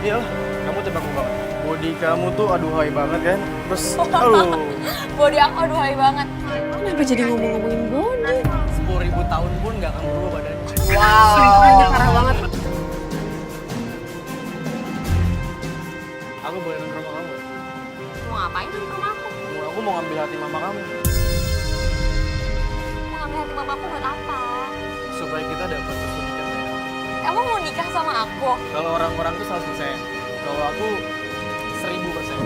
Iya lah, kamu tipe aku banget. Body kamu tuh aduhai banget kan. Terus, aduh, Body aku aduhai banget. Kenapa jadi ngomong-ngomongin body? 10.000 tahun pun gak akan berubah badannya. Wow, ini parah banget. Aku boleh nongkrong sama kamu? Mau ngapain di rumah aku? Aku mau ngambil hati mama kamu. Mau ngambil hati papaku buat apa? Supaya kita dapat pertunjukan. Kamu mau nikah sama aku? Kalau orang-orang tuh 100%. Kalau aku 1000%.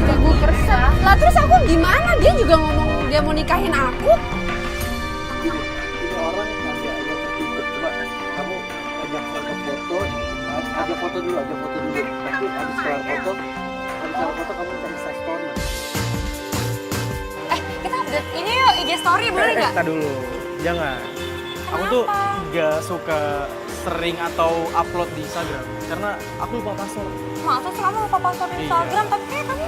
1000%. Lah terus aku gimana? Dia juga ngomong dia mau nikahin aku. Ini orang agak tertidur. Coba kamu ajak foto dulu. Nanti habis kelar foto kamu minta Insta story. Kita update ini yuk IG story boleh nggak? Kita dulu. Jangan. Aku tuh gak suka sering atau upload di Instagram karena aku lupa password. Masa sih kamu lupa password Instagram? Tapi kayak kamu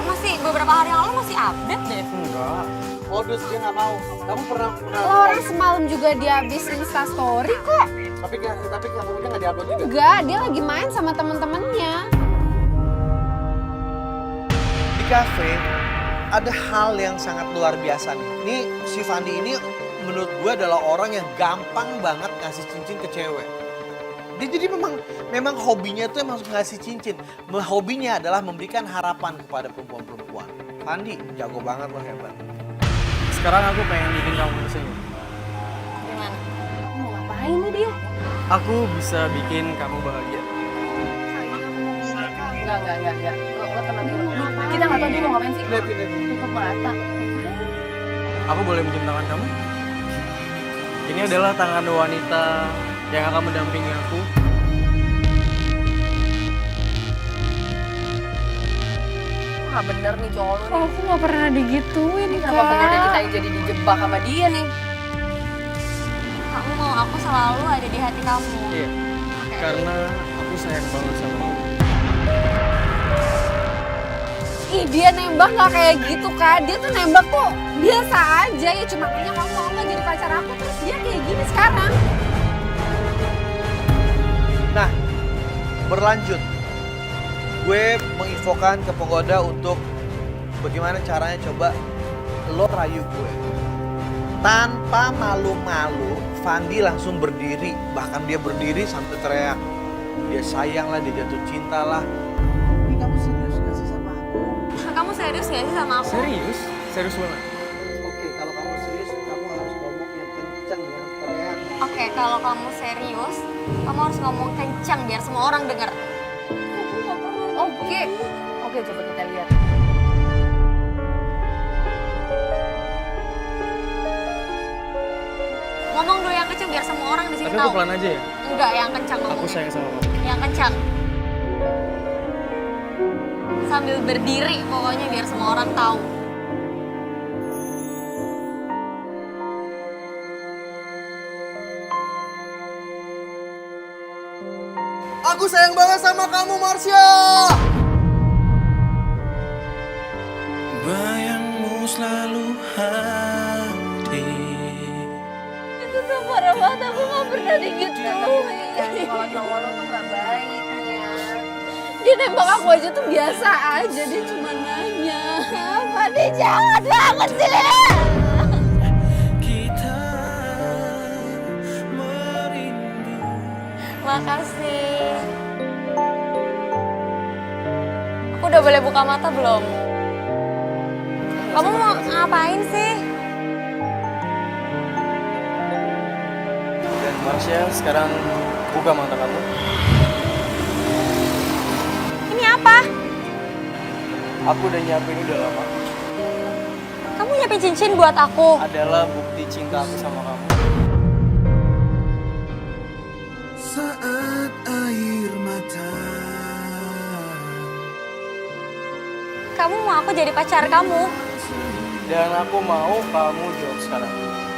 masih beberapa hari yang lalu masih update deh. Enggak. Modus dia nggak mau. Kamu pernah Lah orang semalam juga dia habis Insta story kok. tapi kamu nggak diupload juga. Enggak, dia lagi main sama temen-temennya. Di kafe ada hal yang sangat luar biasa nih. Nih si Fandi ini menurut gue adalah orang yang gampang banget ngasih cincin ke cewek. Dia jadi memang hobinya tuh emang ngasih cincin. Hobinya adalah memberikan harapan kepada perempuan-perempuan. Fandi jago banget loh, hebat. Sekarang aku pengen bikin kamu tersenyum. Gimana? Mau ngapain nih dia? Aku bisa bikin kamu bahagia. Enggak. Lo tenang dulu. Kita nggak tahu dia mau ngapain sih. Lihat. Tutup mata. Aku boleh minjem tangan kamu? Ini adalah tangan wanita yang akan mendampingi aku. Nggak bener nih cowok lu nih. Aku nggak pernah digituin Kenapa benernya kita jadi dijebak sama dia nih? Kamu mau aku selalu ada di hati kamu. Iya. Karena aku sayang banget sama kamu. Ih dia nembak nggak kayak gitu kan? Dia tuh nembak tuh biasa aja ya cuma kayaknya kamu mau nggak jadi pacar aku terus dia kayak gini sekarang. Nah, berlanjut. Gue menginfokan ke penggoda untuk bagaimana caranya coba lo rayu gue. Tanpa malu-malu, Fandi langsung berdiri. Bahkan dia berdiri sampai teriak. Dia sayang lah, dia jatuh cinta lah. Ini kamu serius gak sih sama aku? Kamu serius gak sih sama aku? Serius? Serius banget. Oke, kalau kamu serius, kamu harus ngomong yang kencang, yang teriak. Oke, kalau kamu serius, kamu harus ngomong kencang biar semua orang dengar. Oke, coba kita lihat. Ngomong dulu yang kencang biar semua orang di sini Tapi aku tahu. pelan aja ya. Enggak, yang kencang Aku ngomong. sayang sama kamu. Yang kencang. Sambil berdiri pokoknya biar semua orang tahu. Aku sayang banget sama kamu, Marsha! Bayangmu selalu hadir. Itu tuh parah banget, aku gak pernah digituin. Kalau cowok lo tuh nggak baik ya. Dia nembak aku aja tuh biasa aja, dia cuma nanya. Fandi jahat banget sih. Kita merindu. Makasih. Aku udah boleh buka mata belum? Kamu mau ngapain sih? Dan Marsha sekarang buka mata kamu. Ini apa? Aku udah nyiapin udah lama. Kamu nyiapin cincin buat aku. Adalah bukti cinta aku sama kamu. Saat air mata Kamu mau aku jadi pacar kamu. Dan aku mau kamu jawab sekarang.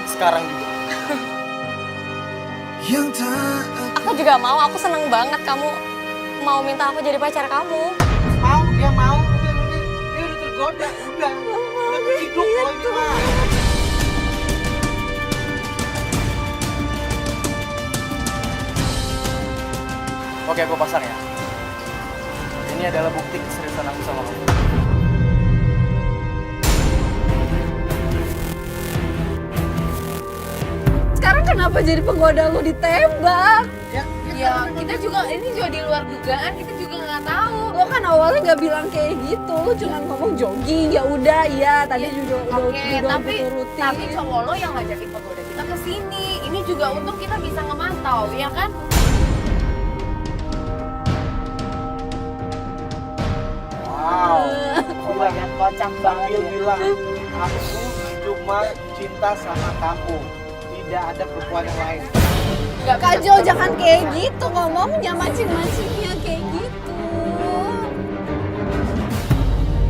Sekarang juga. yang tak Aku juga mau, aku seneng banget kamu mau minta aku jadi pacar kamu. Mau, dia mau. Dia udah tergoda, udah. Udah keciduk kalau ini mah. Oke, aku pasang ya. Ini adalah bukti keseriusan aku sama kamu. Sekarang kenapa jadi penggoda lu ditembak? Ya kita juga ini juga di luar dugaan, kita juga nggak tahu. Lo kan awalnya nggak bilang kayak gitu, lo cuma ngomong jogging, ya udah, iya tadi juga Oke, udah tapi turutin. cowok lo yang ngajakin penggoda kita ke sini. Ini juga untung kita bisa ngemantau, ya kan? Wow. Pokoknya kocak Sambil bilang, aku cuma cinta sama kamu. Tidak ada perempuan yang lain. Kak Jo jangan kayak gitu ngomongnya, mancing-mancingnya kayak gitu.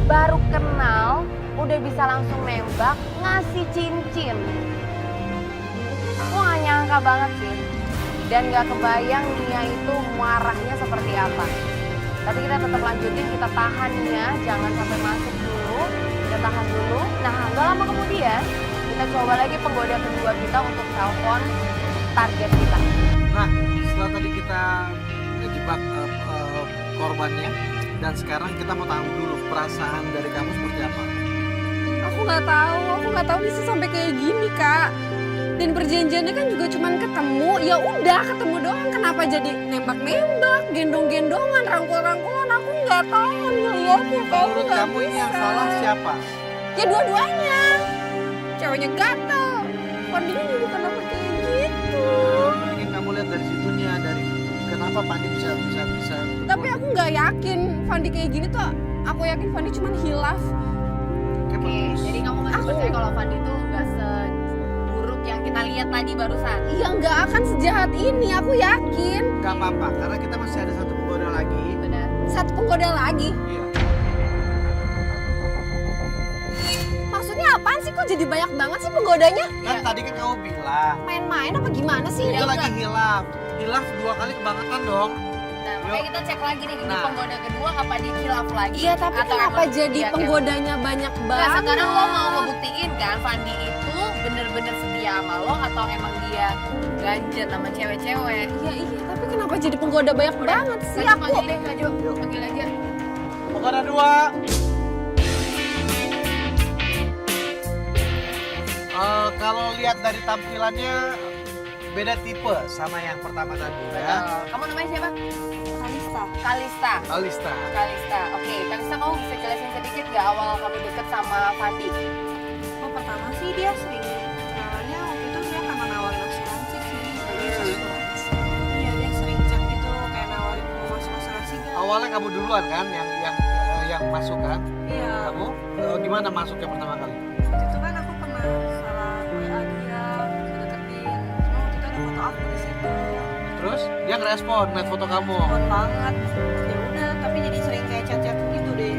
Baru kenal, udah bisa langsung nembak, ngasih cincin. Aku gak nyangka banget sih. Dan gak kebayang Nia itu marahnya seperti apa. Tapi kita tetap lanjutin, kita tahan Nia, jangan sampai masuk dulu. Kita tahan dulu. Nah, gak lama kemudian, kita coba lagi penggoda kedua kita untuk telepon target kita. Nah, setelah tadi kita ngejebak korbannya, dan sekarang kita mau tahu dulu perasaan dari kamu seperti apa. Aku nggak tahu bisa sampai kayak gini kak. Dan perjanjiannya kan juga cuman ketemu, ya udah ketemu doang. Kenapa jadi nembak-nembak, gendong-gendongan, rangkul-rangkulan? Aku nggak tahu. Ya aku tahu Menurut nggak kamu ini bisa. yang salah siapa? Ya dua-duanya. Ceweknya gatel. Pandinya juga kenapa kayak gitu? Ingin kamu lihat dari situnya, dari kenapa Pandi bisa. Tapi aku nggak yakin Fandi kayak gini tuh. Aku yakin Fandi cuma hilaf. Kayak Oke, bagus. jadi kamu masih percaya kalau Fandi tuh gak seburuk yang kita lihat tadi barusan? Iya nggak akan sejahat ini, aku yakin. Gak apa-apa, karena kita masih ada satu penggoda lagi. Benar. Satu penggoda lagi. Iya. Maksudnya apaan sih? Kok jadi banyak banget sih penggodanya? Kan tadi kan kamu bilang, Main-main apa gimana sih? itu lagi hilaf. Hilaf 2 kali kebangetan dong. Nah, makanya kita cek lagi nih, ini Nah. penggoda kedua apa di khilaf lagi? Iya, tapi atau kenapa emang jadi dia kayak- penggodanya banyak Nah, banget? sekarang lo mau ngebuktiin kan Fandi itu bener-bener setia sama lo atau emang dia ganjet sama cewek-cewek? Iya, tapi kenapa jadi penggoda banyak banget sih? Kaju, Aku panggil deh, Kaju. Panggil aja. Penggoda 2. Kalau lihat dari tampilannya beda tipe sama yang pertama tadi ya. Kamu namanya siapa? Kalista. Kalista. Alista. Kalista. Oke, Kalista kamu bisa jelasin sedikit gak awal kamu deket sama Fandi? Oh, pertama sih dia sering kenalannya waktu itu dia karena nawarin asuransi sih. Iya, dia sering chat gitu kayak nawarin mau masuk asuransi gak? Awalnya kamu duluan kan yang masuk kan? Iya. Kamu gimana masuknya pertama kali? Waktu itu kan aku pernah salah WA dia, deketin. Cuma waktu itu ada foto aku di situ. Terus dia ngerespon ngeliat foto kamu. Hot banget. Ya udah, tapi jadi sering kayak chat-chat gitu deh.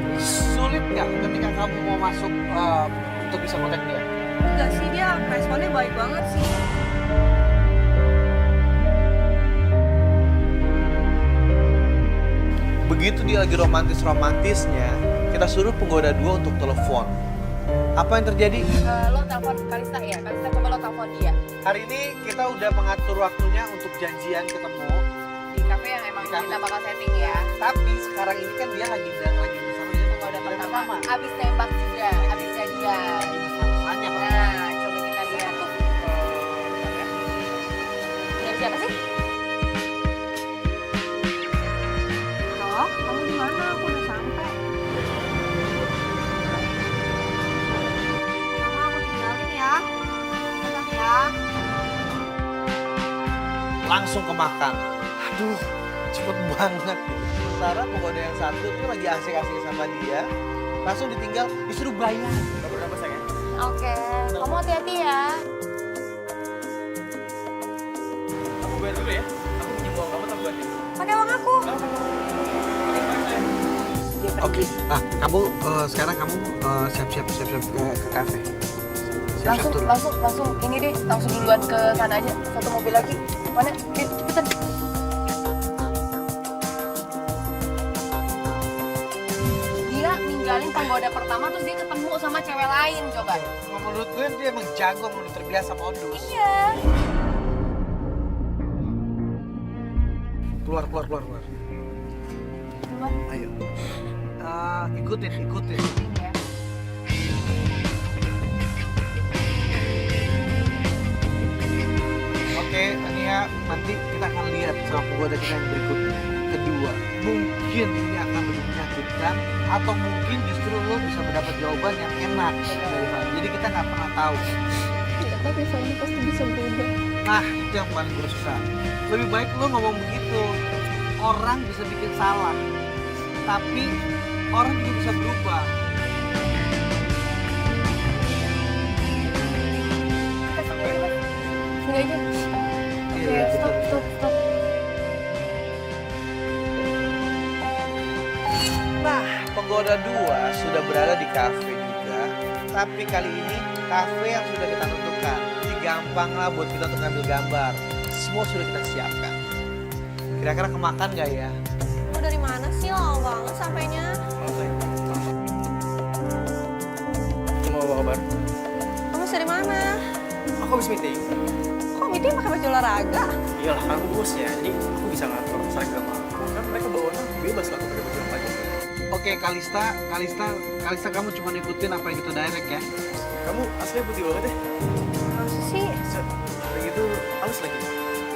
Sulit nggak ketika kamu mau masuk untuk bisa kontak dia? Enggak sih, dia responnya baik banget sih. Begitu dia lagi romantisnya, kita suruh penggoda 2 untuk telepon. Apa yang terjadi? Lo telepon Kalista ya? Kalista coba lo telepon dia. Hari ini kita udah mengatur waktunya untuk janjian ketemu Di kafe yang emang Di kafe. kita bakal setting ya. Tapi sekarang ini kan dia lagi bersama dia Penggoda pertama. Abis tembak juga, abis jadian. Banyak lah. Nah, coba kita lihat tuh. Ini siapa sih? Halo, kamu di mana? Aku udah sampai. Mama, aku tinggalin ya. Dadah ya. Langsung kemakan. Aduh, cepet banget. Sementara penggoda yang satu tuh lagi asik-asik sama dia, langsung ditinggal, disuruh bayar. Gak berdampak sayang. Oke, kamu hati-hati ya. Aku bayar dulu ya. Aku pinjam uang kamu tak buatin. Pakai uang aku. Oke. Kamu sekarang kamu siap-siap ke kafe. Langsung ini deh, langsung duluan ke sana aja. Satu mobil lagi. Mana? Cepetan. Dia ninggalin penggoda pertama terus dia ketemu sama cewek lain, coba. Menurut gue dia emang jago, udah terbiasa modus. Iya. Keluar. Keluar. Ayo. Ikutin. Ya. Oke, Ania, nanti kita akan lihat sama penggoda kita yang berikutnya. Kedua, mungkin ini akan lebih menyakitkan atau mungkin justru lo bisa mendapat jawaban yang enak dari Fanny. Jadi kita nggak pernah tahu. Tapi Fanny pasti bisa berubah. Nah, itu yang paling susah. Lebih baik lo ngomong begitu. Orang bisa bikin salah, tapi orang juga bisa berubah. Sini aja. Iya, Stop. Nah, penggoda dua sudah berada di kafe juga. Tapi kali ini kafe yang sudah kita tentukan. Jadi gampang lah buat kita untuk ngambil gambar. Semua sudah kita siapkan. Kira-kira kemakan nggak ya? Kamu dari mana sih? Lama banget sampainya. Mau apa kabar? Kamu dari mana? Aku habis meeting. Kok meeting pakai baju olahraga? Iyalah, aku bosnya. Jadi aku bisa ngatur seragam aku. Kan mereka bawa bebas lah aku pakai baju apa aja. Oke, Kalista kamu cuma ikutin apa yang kita direct ya. Kamu aslinya putih banget ya. Masa sih? Udah gitu, halus lagi.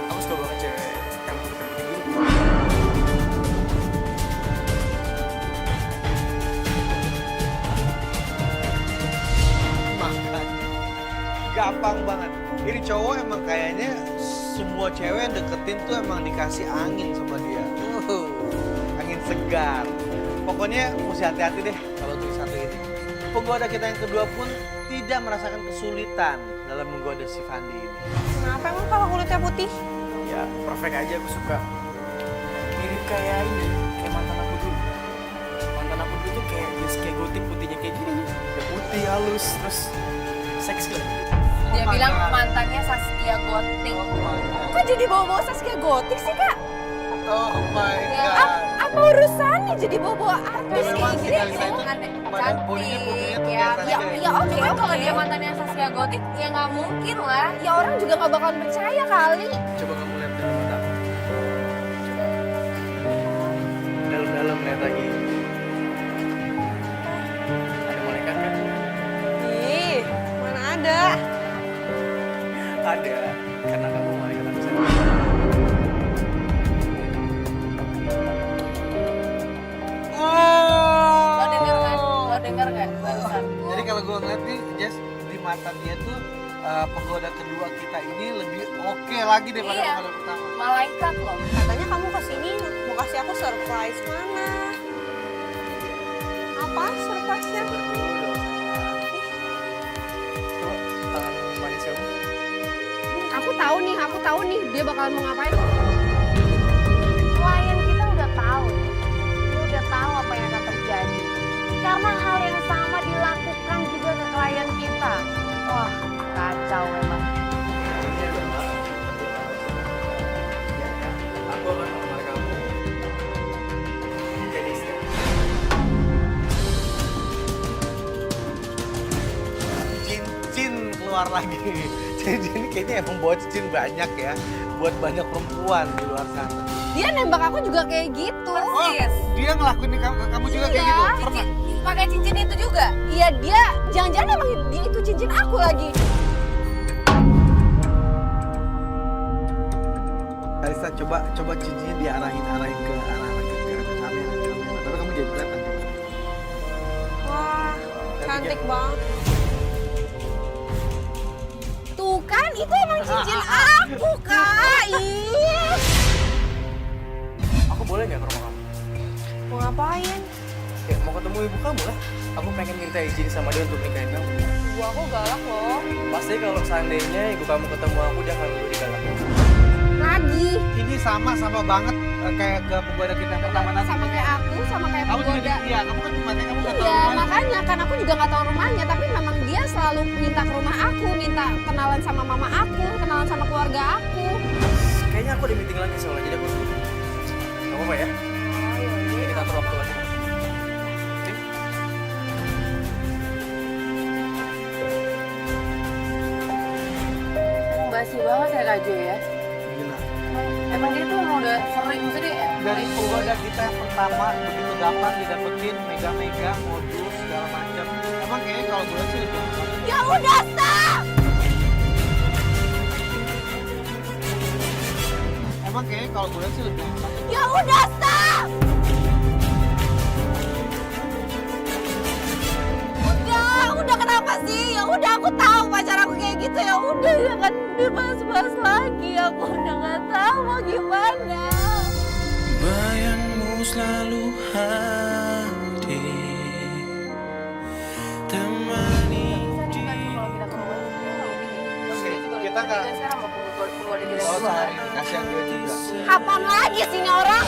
Aku suka banget cewek yang putih-putih gitu. Makan. Gampang banget. Ini cowok emang kayaknya semua cewek yang deketin tuh emang dikasih angin sama dia. Angin segar. Pokoknya mesti hati-hati deh kalau untuk satu ini. Penggoda kita yang kedua pun tidak merasakan kesulitan dalam menggoda si Fandi ini. Kenapa emang kalau kulitnya putih? Ya, perfect aja aku suka. Mirip kayak ini, kayak mantan aku dulu. Mantan aku dulu tuh kayak kayak gotik putihnya kayak gini. Kayak putih, halus, terus seksi lah. Dia bilang mantannya Saskia Gotik. Kok jadi bawa-bawa Saskia Gotik sih, Kak? Oh my Ya, god. Apa urusannya jadi bawa-bawa artis Memang kayak sih gini? Kalista itu pada bodinya putihnya tuh Ya, biasa ya, aja. ya oke, kalau dia mantannya Saskia Gotik, ya nggak mungkin lah. Ya orang juga nggak bakalan percaya kali. Coba kamu lihat dalam mata aku. Dalam-dalam lihat lagi. Ada malaikat kan? Ih, mana ada? Ada, karena kamu malaikat aku sayang. Lo denger nggak barusan? Jadi kalau gue ngeliat nih, Jess, di mata dia tuh penggoda kedua kita ini lebih oke lagi daripada Iya. penggoda pertama. Malaikat loh. Katanya kamu kesini mau kasih aku surprise, mana? Apa surprise-nya? Coba tangan manis kamu. Aku tahu nih dia bakalan mau ngapain. Klien kita udah tahu. Dia udah tahu apa yang akan terjadi. Karena hal yang sama dilakukan juga ke klien kita. Wah, kacau memang. Ini adalah aku akan melamar kamu jadi istri. Cincin keluar lagi. Jadi ini kayaknya emang bawa cincin banyak ya. Buat banyak perempuan di luar sana. Dia nembak aku juga kayak gitu. Oh, dia ngelakuin kamu juga kayak gitu? Pernah? Pakai cincin itu juga? Iya, dia jangan-jangan emang dia itu cincin aku lagi. Kalista, coba cincinnya diarahin ke kamera. Tapi kamu jadi kelihatan. Wah, cantik banget. Tuh kan, itu emang cincin aku, Kak. Iya. Aku boleh nggak ke rumah kamu? Mau ngapain? Ya, mau ketemu ibu kamu lah. Aku pengen minta izin sama dia untuk nikahin kamu. Ibu aku galak loh. Pasti kalau seandainya ibu kamu ketemu aku, dia akan lebih galak. Lagi. Ini sama banget kayak ke penggoda kita yang pertama tadi. Sama kayak aku, sama kayak Kamu juga penggoda. iya, kamu kan matanya kamu nggak tahu Iya, rumahnya. makanya kan aku juga nggak tahu rumahnya, tapi memang dia selalu minta ke rumah aku, minta kenalan sama mama aku, kenalan sama keluarga aku. Kayaknya aku ada meeting lagi soalnya, jadi aku dulu. Gak apa-apa ya? Jadi kita atur waktu lagi. Oke? Emang basi banget ya Kak Jo ya? Gila. Emang dia tuh emang udah sering, maksudnya Dari penggoda kita yang pertama begitu gampang didapetin mega modus segala macam. Emang kayaknya kalau gue sih lebih gampang. ya udah stop! Emang kayaknya kalau gue sih lebih gampang. Ya udah stop! Udah kenapa sih? Ya udah aku tahu pacar aku kayak gitu, ya udah jangan dibahas-bahas lagi. Aku udah nggak tahu mau gimana. Bayangmu selalu hadir, temani Kita nggak. Oh, sehari kasihan gue juga. Kapan lagi sih ini orang?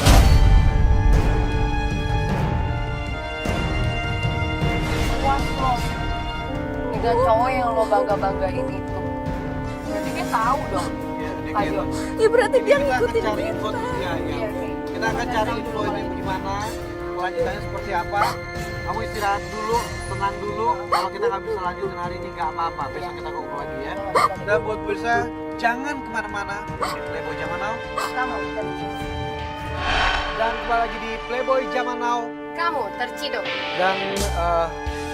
Puas lo dengan cowok yang lo bangga-banggain itu. Berarti dia tahu dong. Iya, dia Ayo. kayak- Ya berarti dia Kita akan ngikutin cari kita. info. Iya. Iya sih. Kita akan cari info ini gimana, kelanjutannya seperti apa. Kamu istirahat dulu, tenang dulu. Kalau kita nggak bisa lanjutin hari ini nggak apa-apa. Besok kita kumpul lagi ya. Dan buat pemirsa, jangan kemana-mana. Di Playboy Zaman Now. Kamu terciduk. Dan kembali lagi di Playboy Zaman Now. Kamu terciduk. Dan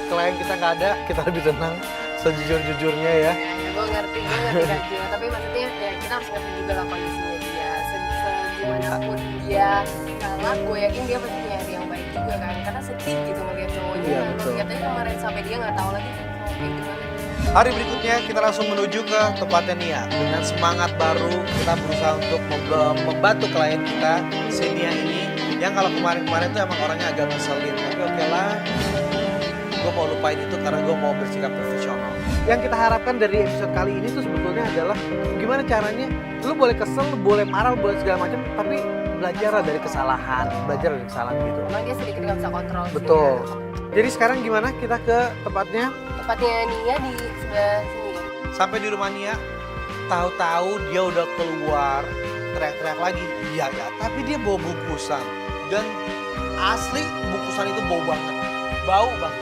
klien kita nggak ada, kita lebih tenang sejujur-jujurnya ya. Ya, gue ngerti Kak Jo. Tapi maksudnya ya kita harus ngerti juga lah kondisinya dia. Segimanapun dia salah, gue yakin dia pasti nyari yang baik juga kan. Karena sedih gitu ngeliat cowoknya. Iya, betul. Katanya kemarin sampai dia nggak tahu lagi mau kayak gimana. Hari berikutnya kita langsung menuju ke tempatnya Nia. Dengan semangat baru kita berusaha untuk membantu klien kita, si Nia ini. Yang kalau kemarin-kemarin tuh emang orangnya agak ngeselin. Tapi oke lah, gue mau lupain itu karena gue mau bersikap profesional. Yang kita harapkan dari episode kali ini tuh sebetulnya adalah gimana caranya lu boleh kesel, lu boleh marah, lu boleh segala macam, tapi belajar dari kesalahan, gitu. Emang dia sedikit nggak bisa kontrol sih. Betul. Jadi sekarang gimana kita ke tempatnya? Tempatnya Nia di sebelah sini. Sampai di rumah Nia, tahu-tahu dia udah keluar, teriak-teriak lagi. Iya ya, tapi dia bawa bungkusan. Dan asli bungkusan itu bau banget. Bau banget.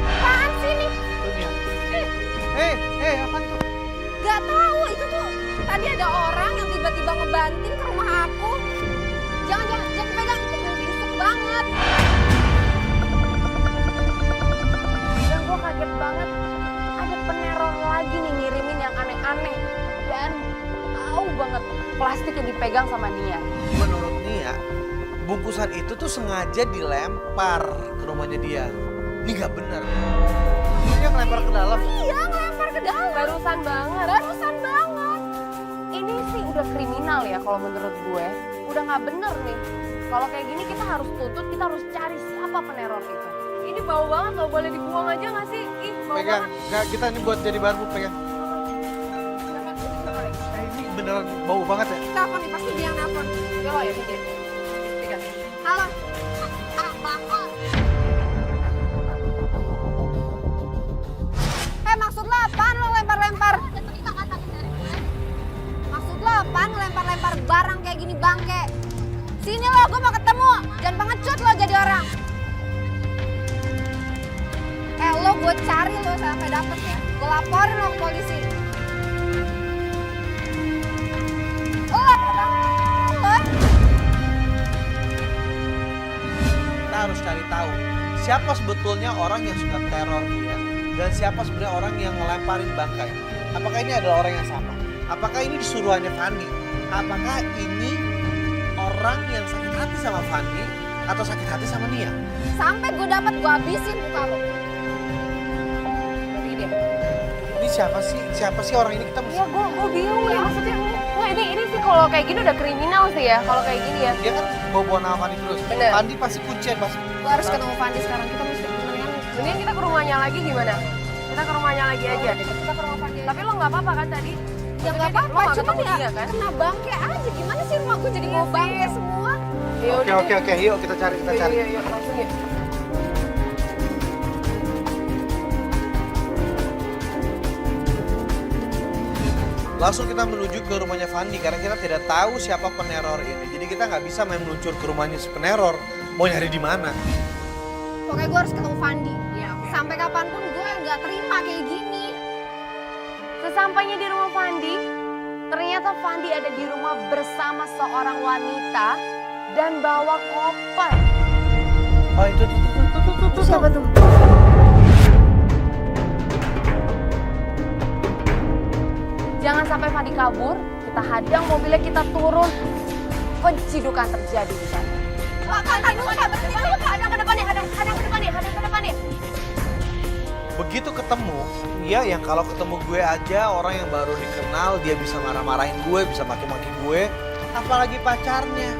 Apaan sih nih? Tuh Nia. Apaan tuh? Gak tahu, itu tuh tadi ada orang yang tiba-tiba ngebanting ke rumah aku. Jangan pegang, itu kan busuk banget. Dan gue kaget banget, ada peneror lagi nih ngirimin yang aneh-aneh. Dan tahu banget plastiknya dipegang sama Nia. Menurut Nia, bungkusan itu tuh sengaja dilempar ke rumahnya dia. Ini gak benar. Dia ngelempar ke dalam. Iya, ngelempar ke dalam. Barusan banget. Ini sih udah kriminal ya kalau menurut gue. Udah nggak bener nih. Kalau kayak gini kita harus tuntut, kita harus cari siapa peneror itu. Ini bau banget loh, boleh dibuang aja nggak sih? Ih, bau Pegang. banget. Nggak, kita ini buat jadi barbu, pegang. Ini beneran bau banget ya. Telepon nih, pasti dia yang nelpon. Coba ya, dia. Pegang. Halo. Maksud lo apaan lo lempar-lempar? Maksud lo apaan ngelempar-lempar barang kayak gini bangke? Sini lo, gue mau ketemu. Jangan pengecut lo jadi orang. Lo gue cari lo sampai dapet ya. Gue laporin lo ke polisi. Lo. harus cari tahu siapa sebetulnya orang yang suka teror dia dan siapa sebenarnya orang yang ngelemparin bangkai. Apakah ini adalah orang yang sama? Apakah ini disuruhannya Fandi? Apakah ini orang yang sakit hati sama Fandi atau sakit hati sama Nia? Sampai gue dapat gue habisin muka lo. Jadi dia. Ini siapa sih? Siapa sih orang ini? Kita mesti... Ya gue bingung ya maksudnya. Wah ini sih kalau kayak gini udah kriminal sih ya. Kalau kayak gini ya. Dia kan bawa nama Fandi terus. Bener. Fandi pasti kuncian pasti. Gue harus ketemu Fandi sekarang. Kita mesti mendingan kita ke rumahnya lagi gimana? Kita ke rumahnya lagi aja. Kita ke rumah Fandi. Tapi lo nggak apa-apa kan tadi? Ya nggak apa-apa. Cuma ya kan? Kena bangke aja. Gimana sih rumah gue jadi bawa bangke semua? Oke, yuk kita cari. Iya, langsung yuk. Langsung kita menuju ke rumahnya Fandi karena kita tidak tahu siapa peneror ini. Jadi kita nggak bisa main meluncur ke rumahnya si peneror. Mau nyari di mana? Pokoknya gue harus ketemu Fandi. Sampai kapanpun gue nggak terima kayak gini. Sesampainya di rumah Fandi, ternyata Fandi ada di rumah bersama seorang wanita dan bawa koper. Oh itu. Siapa tuh? Jangan sampai Fandi kabur, kita hadang mobilnya, kita turun. Pencidukan terjadi di sana. Hadang ke depannya. Begitu ketemu, dia yang kalau ketemu gue aja orang yang baru dikenal dia bisa marah-marahin gue, bisa maki-maki gue. Apalagi pacarnya.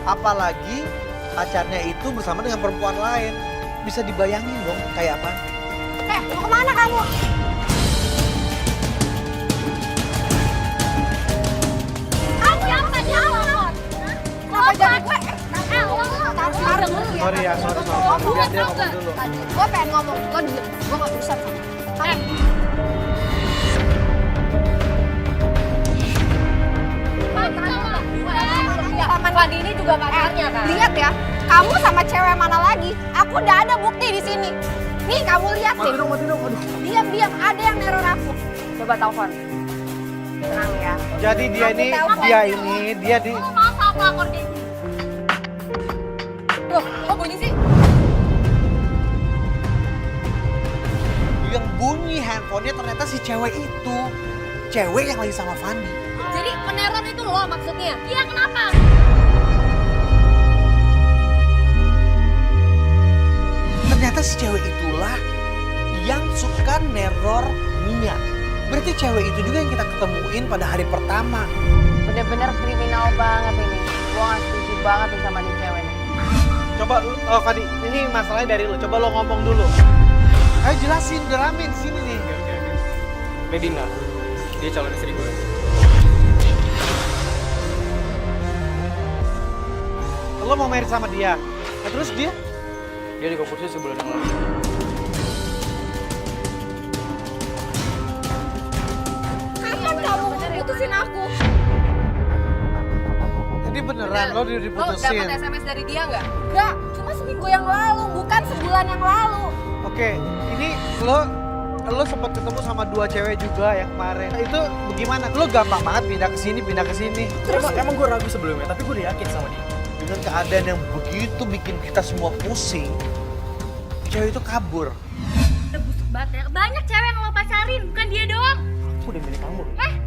Apalagi pacarnya itu bersama dengan perempuan lain. Bisa dibayangin dong kayak apa? Mau kemana kamu? Kenapa jadi gue? Sorry ya, sorry. Biar dia ngomong dulu. Gue pengen ngomong, lo diem. Gue gak urusan sama kamu. Fandi ini juga pacarnya kan? Lihat ya, kamu sama cewek mana lagi? Aku udah ada bukti di sini. Nih kamu lihat nih. Mati dong. Aduh. Diam, ada yang neror aku. Coba telepon. Tenang ya. Jadi dia di... Maaf apa akordnya? Loh, kok bunyi sih? Yang bunyi handphonenya ternyata si cewek itu. Cewek yang lagi sama Fandi. Jadi peneror itu lo maksudnya? Iya, kenapa? Ternyata si cewek itulah yang suka neror Nia. Berarti cewek itu juga yang kita ketemuin pada hari pertama. Bener-bener kriminal banget ini. Gue gak setuju banget nih sama nih cewek nih. Coba, Fandi, ini masalahnya dari lo. Coba lo ngomong dulu. Ayo jelasin, udah rame di sini nih. Oke. Medina, dia calon istri gue. Lo mau married sama dia. Nah, terus dia? Dia juga putus sebulan yang lalu. Kapan kamu putusin aku? Jadi beneran lo Lo diputusin. dapet SMS dari dia nggak? Nggak, cuma seminggu yang lalu, bukan sebulan yang lalu. Oke, ini lo sempat ketemu sama dua cewek juga yang kemarin. Itu bagaimana? Lo gampang banget pindah ke sini. Emang gue ragu sebelumnya, tapi gue udah yakin sama dia. Dengan keadaan yang begitu bikin kita semua pusing, cewek itu kabur. Udah busuk banget ya. Banyak cewek yang lo pacarin, bukan dia doang. Aku udah milih kamu.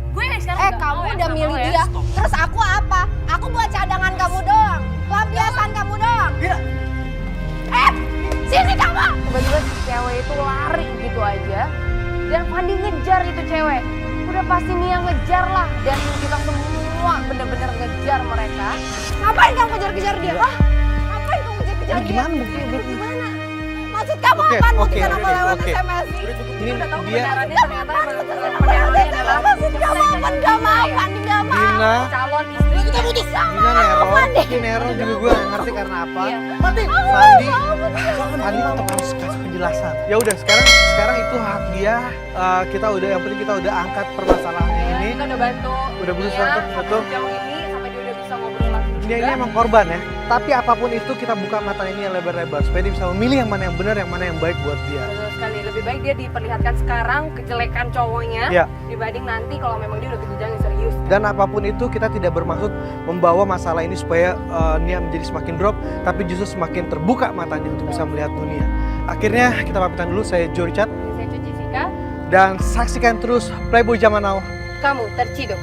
Gue yang sekarang nggak Kamu mau ya udah sama milih lo ya. dia. Terus aku apa? Aku buat cadangan kamu doang. Pelampiasan kamu doang. Iya. Sini kamu! Tiba-tiba si cewek itu lari gitu aja. Dan Fandi ngejar itu cewek. Udah pasti Nia ngejar lah. Dan kita semua bener-bener ngejar mereka. Ngapain kamu kejar-kejar dia? Hah? Ngapain kamu kejar-kejar dia? Gimana? Gimana? Maksud kamu Oke, apaan? oke, Buktikan apa lewat oke. SMS? Ini dia Kebenarannya ternyata Penerornya adalah Fandi gak mau, Fandi gak mau. Dina, calon istri. Kita putus. Dina neror. Ini neror juga gue gak ngerti karena apa. Iya. Fandi tetap harus kasih penjelasan. Ya udah sekarang itu hak dia. Kita udah yang penting kita udah angkat permasalahan ini. Kita udah bantu. Udah berusaha Nia untuk betul. jauh ini sampai dia udah bisa ngobrol lagi. dia ini emang korban ya. Tapi apapun itu kita buka mata ini yang lebar-lebar supaya dia bisa memilih yang mana yang benar, yang mana yang baik buat dia. Betul sekali, lebih baik dia diperlihatkan sekarang kejelekan cowoknya Ya. dibanding nanti kalau memang dia udah berjenjang yang serius. Dan apapun itu kita tidak bermaksud membawa masalah ini supaya Nia menjadi semakin drop, tapi justru semakin terbuka matanya untuk bisa melihat dunia. Akhirnya kita pamitan dulu, saya Joe Richard. Saya Cuci Sika, Dan saksikan terus Playboy Zaman Now. kamu terciduk.